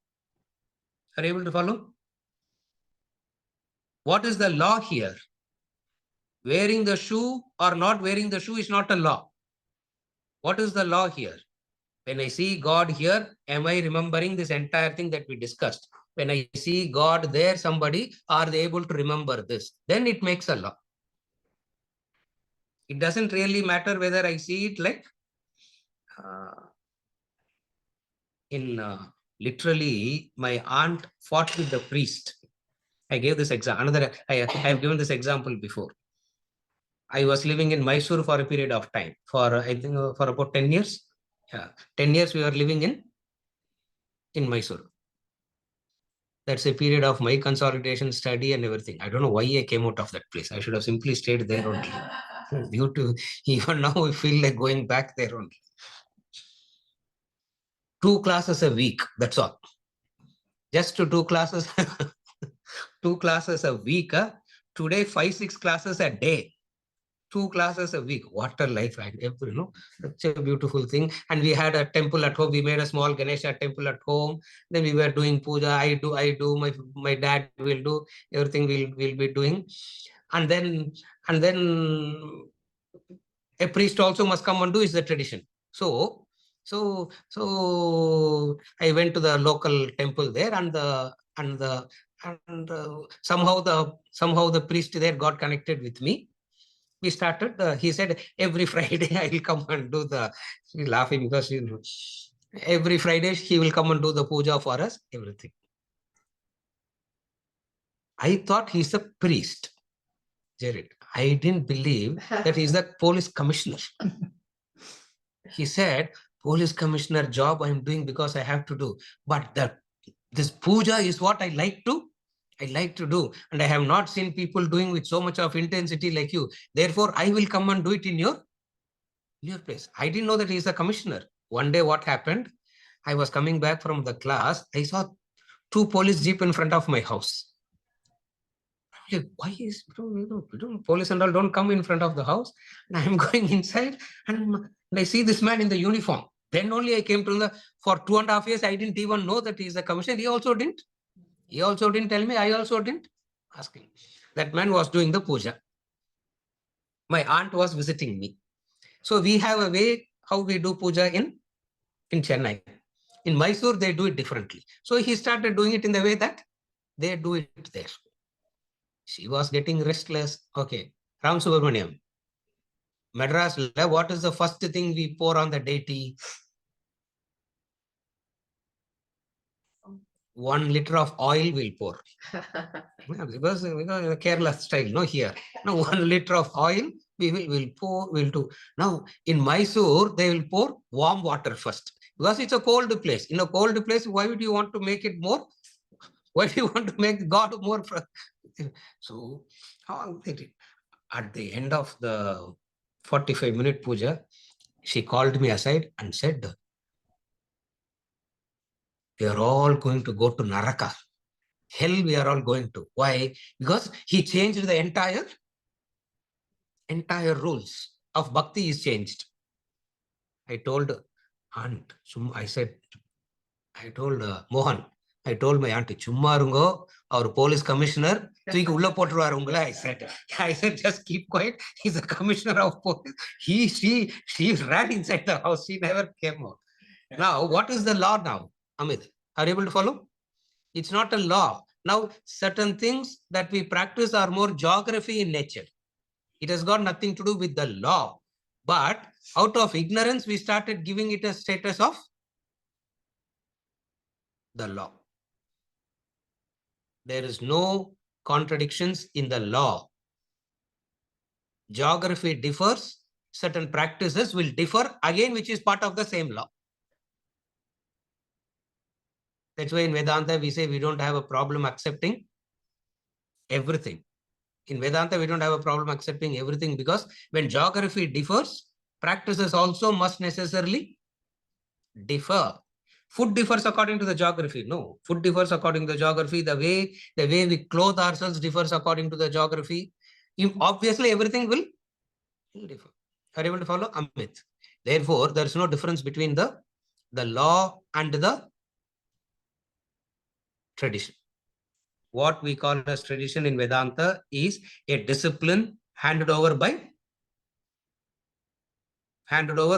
Are you able to follow? What is the law here? Wearing the shoe or not wearing the shoe is not a law. What is the law here? When I see God here, am I remembering this entire thing that we discussed? When I see God there, somebody, are they able to remember this? Then it makes a law. It doesn't really matter whether I see it like in literally, my aunt fought with the priest. I gave this example. I have given this example before. I was living in Mysore for a period of time, for I think for about 10 years. Yeah, 10 years we were living in Mysore. That's a period of my consolidation study and everything. I don't know why I came out of that place. I should have simply stayed there only. Due to even now, I feel like going back there only. 2 classes a week. That's all. Just to 2 classes, 2 classes a week. Today, 5-6 classes a day. 2 classes a week. What a life! Such a beautiful thing. And we had a temple at home. We made a small Ganesha temple at home. Then we were doing puja. I do. My dad will do. Everything we'll be doing. And then a priest also must come and do, is the tradition. So I went to the local temple there, and somehow the priest there got connected with me. We started, he said, every Friday I will come and do laughing because, every Friday he will come and do the puja for us, everything. I thought he's a priest, Jared. I didn't believe that he's the police commissioner. He said, police commissioner job I'm doing because I have to do. But this puja is what I like to do. And I have not seen people doing with so much of intensity like you. Therefore, I will come and do it in your place. I didn't know that he's a commissioner. One day what happened, I was coming back from the class. I saw 2 police jeep in front of my house. Like, why is police and all don't come in front of the house? And I'm going inside and I see this man in the uniform. Then only I came to for 2.5 years, I didn't even know that he's a commissioner. He also didn't tell me. I also didn't ask him. That man was doing the puja. My aunt was visiting me. So we have a way how we do puja in Chennai. In Mysore, they do it differently. So he started doing it in the way that they do it there. She was getting restless. Okay, Ram Subramaniam, Madras, what is the first thing we pour on the deity? 1 liter of oil will pour. because Kerala style, no here. Now 1 liter of oil we'll pour, we'll do. Now in Mysore, they will pour warm water first. Because it's a cold place. In a cold place, why would you want to make it more? Why do you want to make God more? So at the end of the 45-minute puja, she called me aside and said, we are all going to go to Naraka. Hell, we are all going to. Why? Because he changed the entire rules of bhakti is changed. I told aunt, I told Mohan, I told my auntie, Chummarungo, our police commissioner, I said, just keep quiet. He's a commissioner of police. She ran inside the house. She never came out. Now, what is the law now, Amit? Are you able to follow? It's not a law. Now, certain things that we practice are more geography in nature. It has got nothing to do with the law. But out of ignorance, we started giving it a status of the law. There is no contradictions in the law. Geography differs. Certain practices will differ, again, which is part of the same law. That's why in Vedanta, we say we don't have a problem accepting everything. In Vedanta, we don't have a problem accepting everything because when geography differs, practices also must necessarily differ. Food differs according to the geography. No, food differs according to the geography. The way we clothe ourselves differs according to the geography. Obviously, everything will differ. Are you able to follow, Amit? Therefore, there is no difference between the law and the tradition. What we call as tradition in Vedanta is a discipline handed over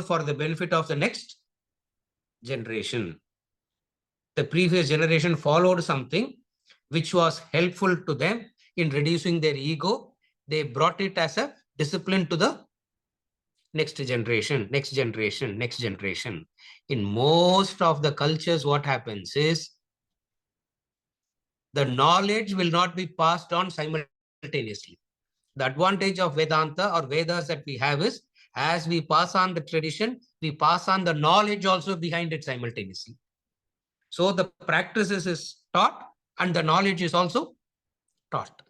for the benefit of the next generation. The previous generation followed something which was helpful to them in reducing their ego. They brought it as a discipline to the next generation, next generation, next generation. In most of the cultures, what happens is the knowledge will not be passed on simultaneously. The advantage of Vedanta or Vedas that we have is, as we pass on the tradition, we pass on the knowledge also behind it simultaneously. So the practices is taught and the knowledge is also taught.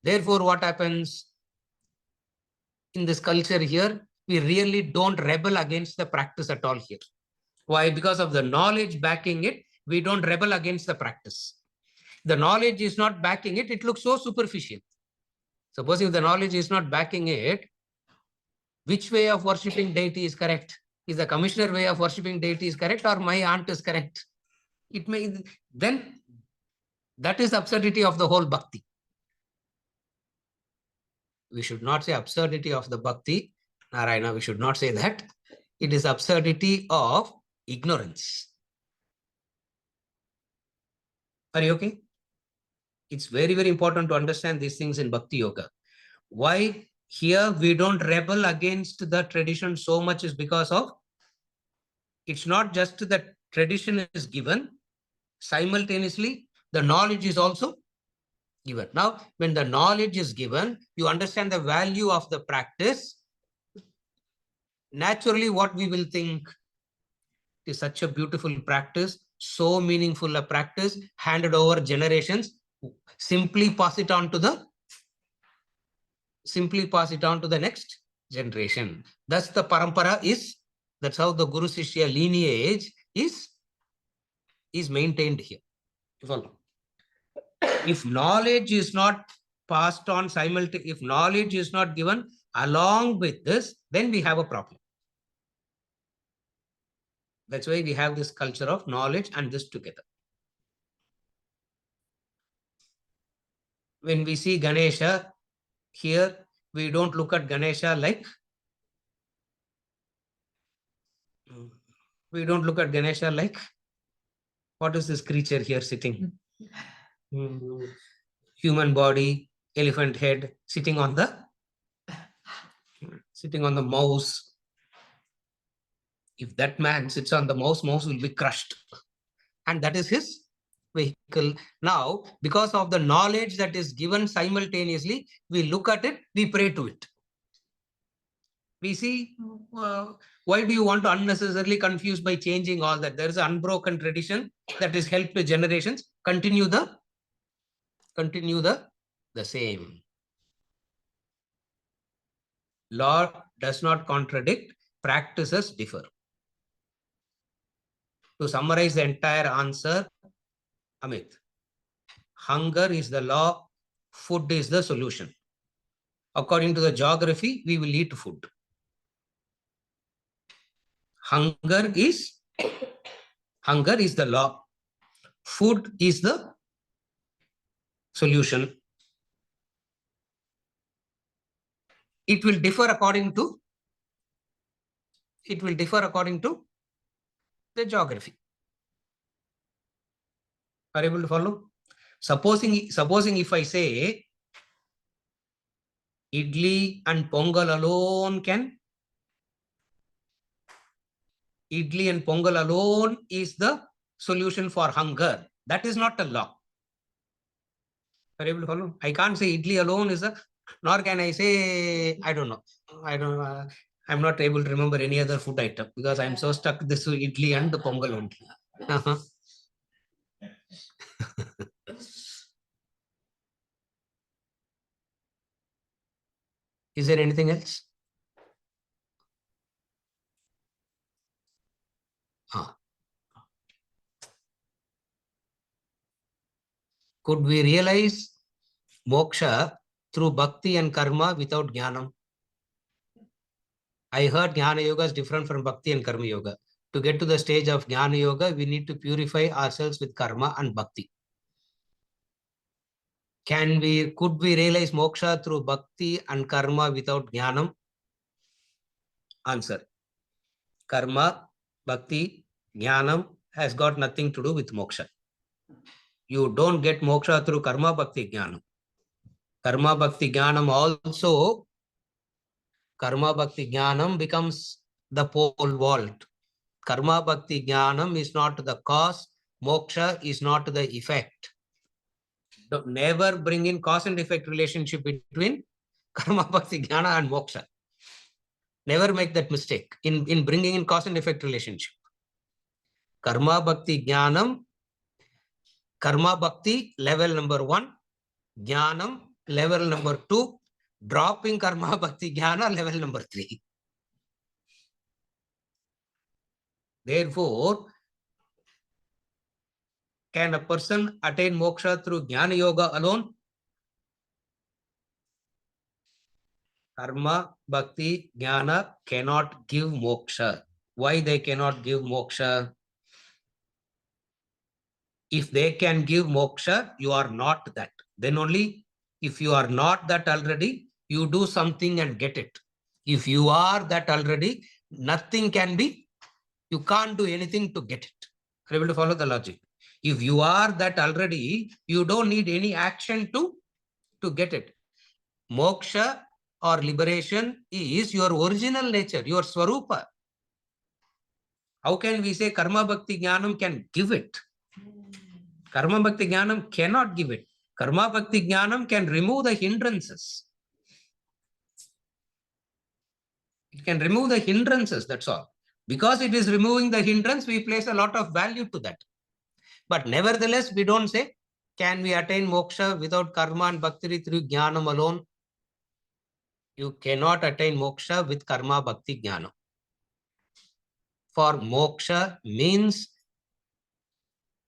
Therefore, what happens in this culture here, we really don't rebel against the practice at all here. Why? Because of the knowledge backing it, we don't rebel against the practice. The knowledge is not backing it, it looks so superficial. Suppose if the knowledge is not backing it, which way of worshipping deity is correct? Is the commissioner way of worshipping deity is correct or my aunt is correct? It may, then that is the absurdity of the whole bhakti. We should not say absurdity of the bhakti, Narayana, we should not say that. It is absurdity of ignorance. Are you okay? It's very, very important to understand these things in Bhakti Yoga. Why here we don't rebel against the tradition so much is because of, it's not just that tradition is given, simultaneously the knowledge is also given. Now, when the knowledge is given, you understand the value of the practice. Naturally, what we will think is such a beautiful practice, so meaningful a practice, handed over generations, simply pass it on to the next generation. Thus the parampara is, that's how the Guru Sishya lineage is maintained here. If knowledge is not passed on simultaneously, if knowledge is not given along with this, then we have a problem. That's why we have this culture of knowledge and this together. When we see Ganesha here, we don't look at Ganesha like, we don't look at Ganesha like, what is this creature here sitting? Human body, elephant head, sitting on the mouse. If that man sits on the mouse, mouse will be crushed. And that is his vehicle. Now, because of the knowledge that is given simultaneously, we look at it, we pray to it. We see, why do you want to unnecessarily confuse by changing all that? There is an unbroken tradition that is helped to generations. Continue the same. Law does not contradict, practices differ. To summarize the entire answer, Amit, hunger is the law, food is the solution. According to the geography, we will eat food. Hunger is the law. Food is the solution. It will differ according to the geography. Are you able to follow? Supposing if I say idli and pongal alone is the solution for hunger. That is not a law. Are you able to follow? I can't say idli alone is a, nor can I say, I don't know. I'm not able to remember any other food item because I'm so stuck this idli and the pongal only. Is there anything else? Could we realize moksha through bhakti and karma without jnanam? I heard jnana yoga is different from bhakti and karma yoga. To get to the stage of jnana yoga, we need to purify ourselves with karma and bhakti. Could we realize moksha through bhakti and karma without jnanam? Answer. Karma, bhakti, Jnanam has got nothing to do with moksha. You don't get moksha through karma bhakti jnanam. Karma bhakti jnanam also, karma bhakti jnanam becomes the pole vault. Karma bhakti jnanam is not the cause, moksha is not the effect. Never bring in cause and effect relationship between karma bhakti jnana and moksha. Never make that mistake in bringing in cause and effect relationship. Karma bhakti jnanam, karma bhakti level number 1, jnanam level number 2, dropping karma bhakti jnana level number 3. Therefore, can a person attain moksha through jnana yoga alone? Karma bhakti jnana cannot give moksha. Why they cannot give moksha? If they can give moksha, you are not that. Then only if you are not that already, you do something and get it. If you are that already, nothing can be, you can't do anything to get it. Are you able to follow the logic? If you are that already, you don't need any action to get it. Moksha or liberation is your original nature, your swarupa. How can we say karma bhakti jnanam can give it? Karma bhakti jnanam cannot give it. Karma bhakti jnanam can remove the hindrances. It can remove the hindrances, that's all. Because it is removing the hindrance, we place a lot of value to that. But nevertheless, we don't say, can we attain moksha without karma and bhakti through jnanam alone? You cannot attain moksha with karma bhakti jnanam. For moksha means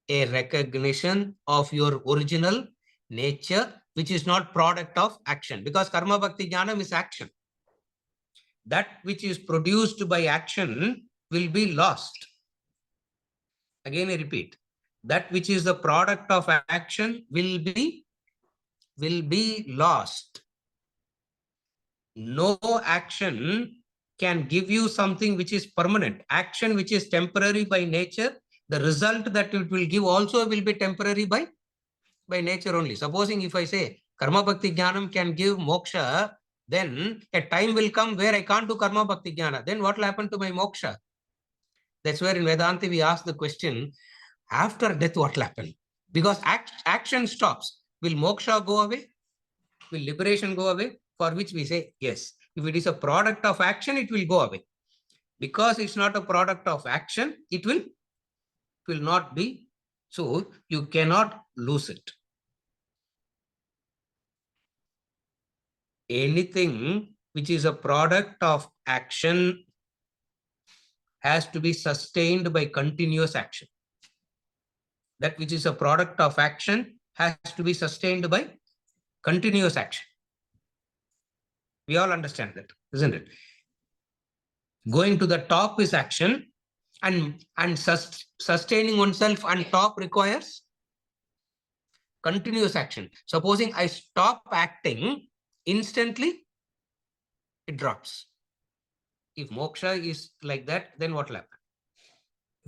a recognition of your original nature, which is not product of action. Because karma bhakti jnanam is action. That which is produced by action will be lost. Again, I repeat, that which is the product of action will be lost. No action can give you something which is permanent. Action which is temporary by nature, the result that it will give also will be temporary by nature only. Supposing if I say karma bhakti jnanam can give moksha, then a time will come where I can't do karma bhakti jnana. Then what will happen to my moksha? That's where in Vedanta we ask the question, after death what will happen? Because action stops. Will moksha go away? Will liberation go away? For which we say yes. If it is a product of action, it will go away. Because it's not a product of action, it will not be. So you cannot lose it. Anything which is a product of action has to be sustained by continuous action. That which is a product of action has to be sustained by continuous action. We all understand that, isn't it? Going to the top is action, and sustaining oneself on top requires continuous action. Supposing I stop acting, instantly it drops. If moksha is like that, then what will happen?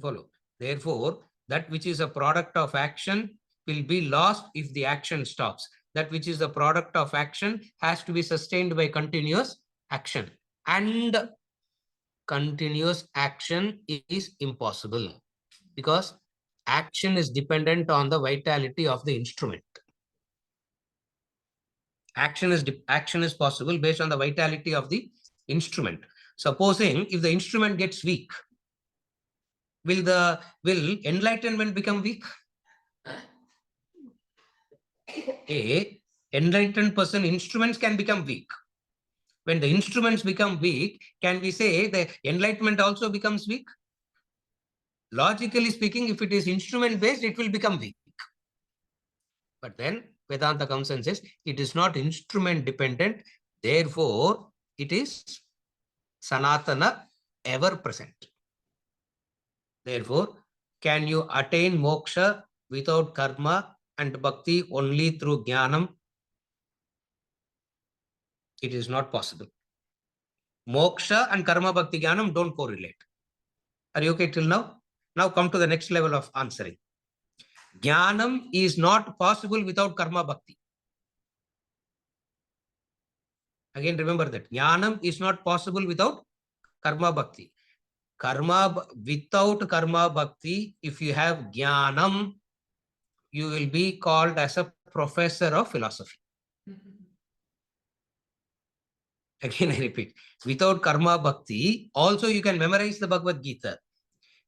Follow. Therefore, that which is a product of action will be lost if the action stops. That which is a product of action has to be sustained by continuous action. And continuous action is impossible because action is dependent on the vitality of the instrument. Action is possible based on the vitality of the instrument. Supposing if the instrument gets weak, will enlightenment become weak? A enlightened person, instruments can become weak. When the instruments become weak, can we say the enlightenment also becomes weak? Logically speaking, if it is instrument based, it will become weak. But then Vedanta comes and says it is not instrument dependent, therefore it is Sanatana, ever present. Therefore, can you attain moksha without karma and bhakti only through jnanam? It is not possible. Moksha and karma bhakti jnanam don't correlate. Are you okay till now? Now come to the next level of answering. Jnanam is not possible without karma bhakti. Again, remember that. Jnanam is not possible without karma bhakti. Without karma bhakti, if you have jnanam, you will be called as a professor of philosophy. Again, I repeat, without karma bhakti, also you can memorize the Bhagavad Gita.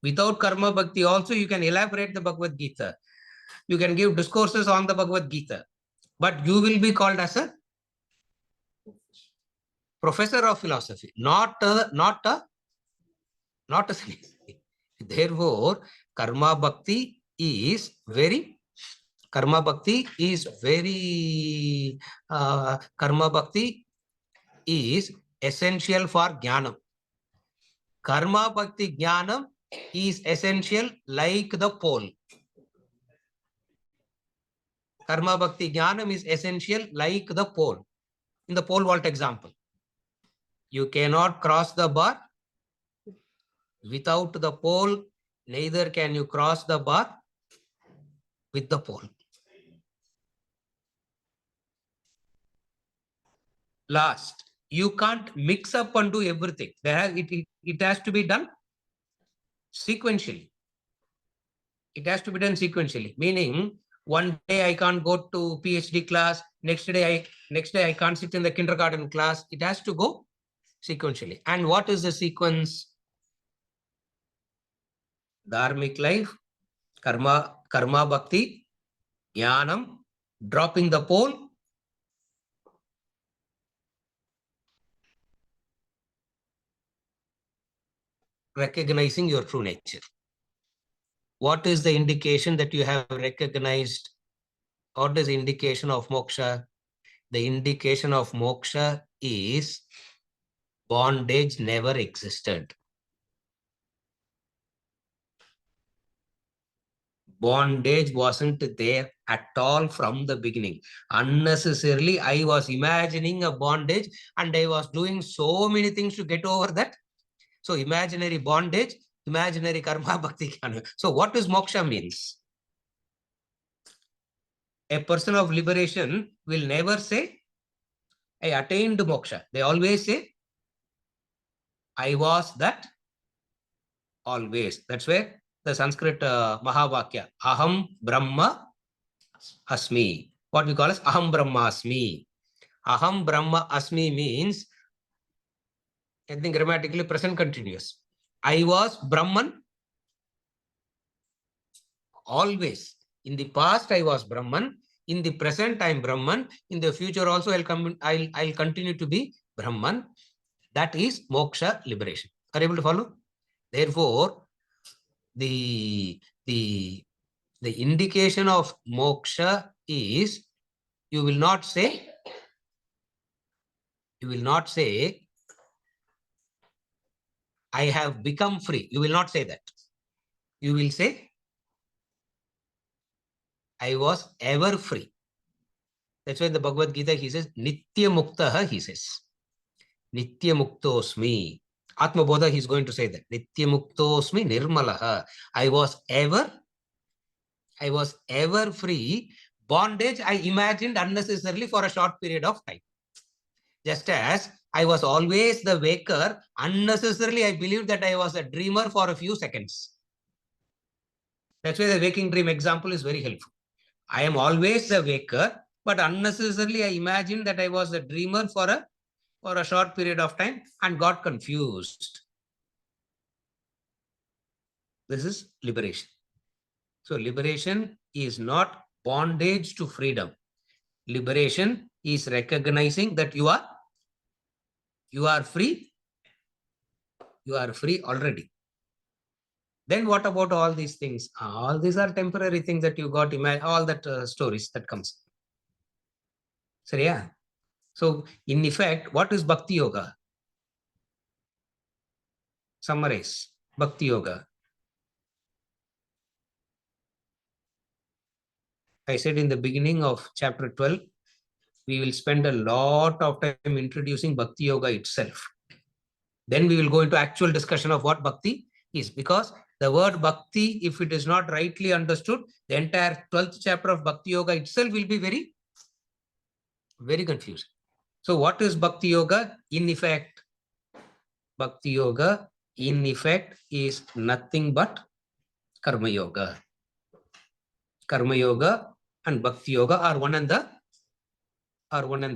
Without karma bhakti, also you can elaborate the Bhagavad Gita. You can give discourses on the Bhagavad Gita. But you will be called as a professor of philosophy, not a sannyasi. Therefore, karma bhakti is very karma bhakti is essential for jnanam. Karma bhakti jnanam is essential like the pole. Karma bhakti jnanam is essential like the pole. In the pole vault example, you cannot cross the bar. Without the pole, neither can you cross the bar with the pole. Last, you can't mix up and do everything. It has to be done sequentially. It has to be done sequentially, meaning one day I can't go to PhD class, next day I can't sit in the kindergarten class. It has to go sequentially. And what is the sequence? Dharmic life, karma bhakti, jnanam, dropping the pole, recognizing your true nature. What is the indication that you have recognized? What is the indication of moksha? The indication of moksha is bondage never existed. Bondage wasn't there at all from the beginning. Unnecessarily, I was imagining a bondage and I was doing so many things to get over that. So imaginary bondage, imaginary karma bhakti. So what does moksha means? A person of liberation will never say, I attained moksha. They always say, I was that always. That's where the Sanskrit Mahavakya, Aham Brahma Asmi. What we call as Aham Brahma Asmi. Aham Brahma Asmi means, I think grammatically present continuous. I was Brahman always. In the past, I was Brahman. In the present, I am Brahman. In the future also, I'll continue to be Brahman. That is moksha, liberation. Are you able to follow? Therefore, the indication of moksha is you will not say I have become free. You will not say that. You will say I was ever free. That's why in the Bhagavad Gita he says Nitya Muktaha, he says. Nitya Muktosmi. Atma Bodha, he's going to say that. Nitya Muktosmi Nirmalaha. I was ever free. Bondage I imagined unnecessarily for a short period of time. Just as I was always the waker, unnecessarily I believed that I was a dreamer for a few seconds. That's why the waking dream example is very helpful. I am always the waker, but unnecessarily I imagined that I was a dreamer for a short period of time and got confused. This is liberation. So liberation is not bondage to freedom. Liberation is recognizing that you are free. You are free already. Then what about all these things? All these are temporary things that you got, all that stories that comes. So yeah. So in effect, what is Bhakti Yoga? Summarize. Bhakti Yoga. I said in the beginning of chapter 12, we will spend a lot of time introducing Bhakti Yoga itself. Then we will go into actual discussion of what Bhakti is, because The word bhakti, if it is not rightly understood, the entire 12th chapter of Bhakti Yoga itself will be very, very confusing. So what is Bhakti Yoga? In effect, Bhakti Yoga, in effect, is nothing but Karma Yoga. Karma Yoga and Bhakti Yoga are one and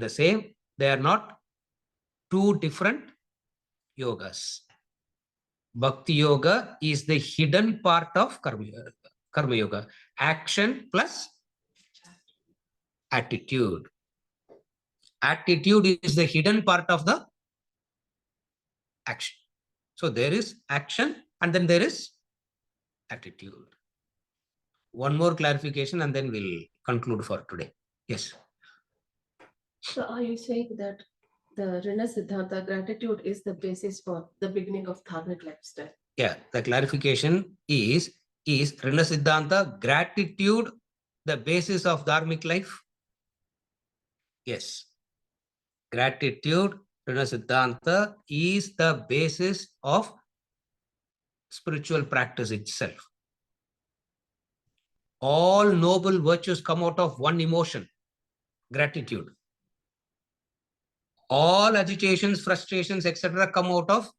the same. They are not two different yogas. Bhakti Yoga is the hidden part of Karma Yoga. Action plus attitude. Attitude is the hidden part of the action. So there is action and then there is attitude. One more clarification and then we'll conclude for today. Yes. So are you saying that the Rina Siddhanta, gratitude, is the basis for the beginning of dharmic lifestyle? Yeah, the clarification is Rina Siddhanta, gratitude, the basis of dharmic life? Yes. Gratitude, Rina Siddhanta, is the basis of spiritual practice itself. All noble virtues come out of one emotion, gratitude. All agitations, frustrations, etc. come out of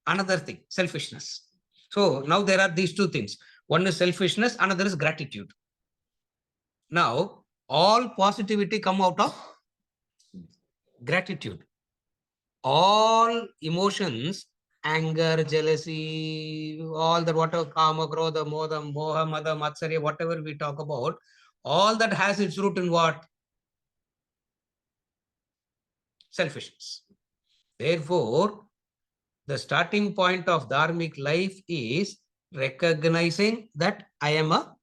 another thing, selfishness. So now there are these two things. One is selfishness, another is gratitude. Now, all positivity come out of gratitude. All emotions, anger, jealousy, all that, whatever, kama, krodha, moha, mada, matsarya, whatever we talk about, all that has its root in what? Selfishness. Therefore, the starting point of dharmic life is recognizing that I am a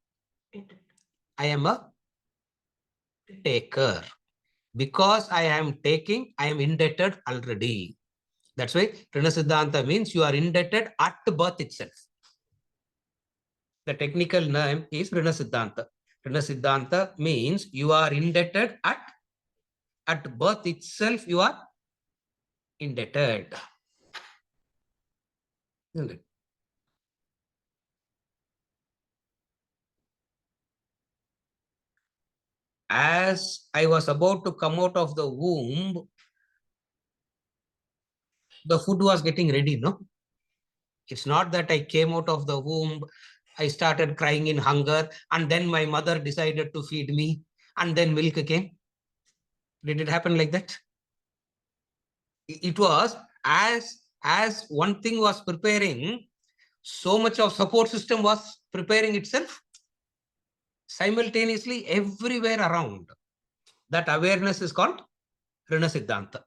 taker. Because I am taking, I am indebted already. That's why Rina Siddhanta means you are indebted at birth itself. The technical name is Rina Siddhanta. Rina Siddhanta means you are indebted at birth itself, you are indebted. Isn't it? As I was about to come out of the womb, the food was getting ready, no? It's not that I came out of the womb, I started crying in hunger, and then my mother decided to feed me, and then milk came. Did it happen like that? It was as one thing was preparing, so much of support system was preparing itself simultaneously everywhere around. That awareness is called Rina Siddhanta.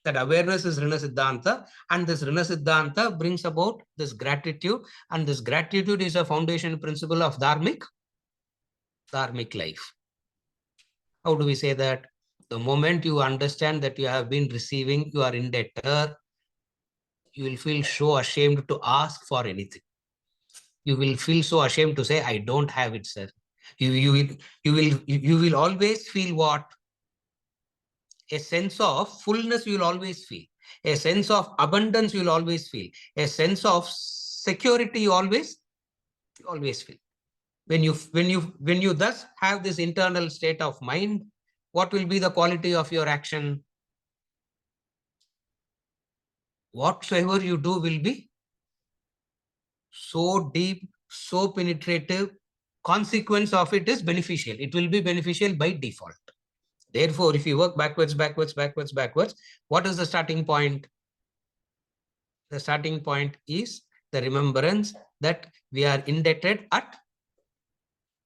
That awareness is Rina Siddhanta, and this Rina Siddhanta brings about this gratitude, and this gratitude is a foundation principle of dharmic life. How do we say that? The moment you understand that you have been receiving, you are in debtor, you will feel so ashamed to ask for anything. You will feel so ashamed to say, I don't have it, sir. You will always feel what? A sense of fullness you will always feel. A sense of abundance you will always feel. A sense of security you always feel. When you thus have this internal state of mind, what will be the quality of your action? Whatsoever you do will be so deep, so penetrative. Consequence of it is beneficial. It will be beneficial by default. Therefore, if you work backwards, what is the starting point? The starting point is the remembrance that we are indebted at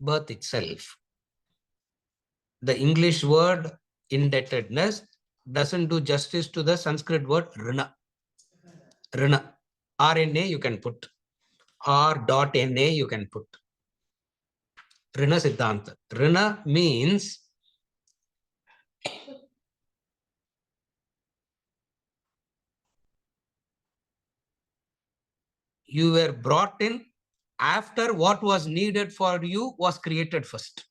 birth itself. The English word indebtedness doesn't do justice to the Sanskrit word rina. Rina. RNA you can put. R.NA you can put. Rina Siddhanta. Rina means you were brought in after what was needed for you was created first.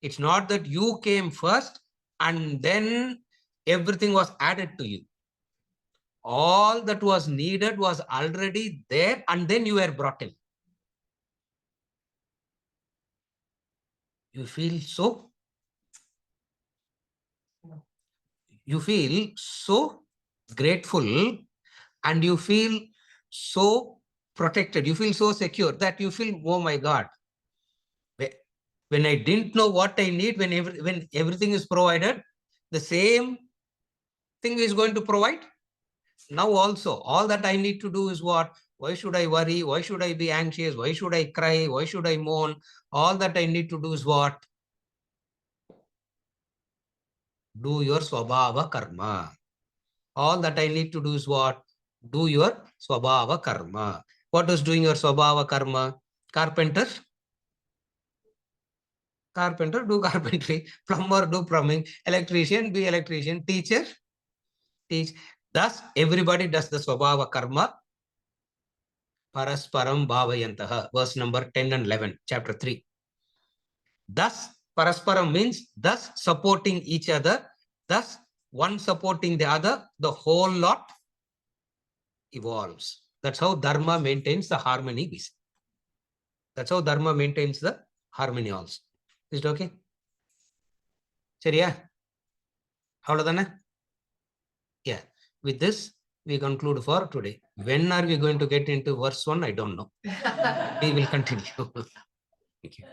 It's not that you came first and then everything was added to you. All that was needed was already there, and then you were brought in. You feel so grateful, and you feel so protected. You feel so secure that you feel, oh my God, when I didn't know what I need, when everything is provided, the same thing is going to provide. Now also, all that I need to do is what? Why should I worry? Why should I be anxious? Why should I cry? Why should I moan? All that I need to do is what? Do your swabhava karma. All that I need to do is what? Do your swabhava karma. What is doing your swabhava karma? Carpenter? Carpenter, do carpentry. Plumber, do plumbing. Electrician, be electrician. Teacher, teach. Thus, everybody does the swabhava karma. Parasparam bhavayantaha. Verse number 10 and 11, chapter 3. Thus, parasparam means thus supporting each other. Thus, one supporting the other, the whole lot evolves. That's how dharma maintains the harmony. That's how dharma maintains the harmony also. Is it okay? Seriya? Avladana? Yeah. With this, we conclude for today. When are we going to get into verse 1? I don't know. We will continue. Thank you.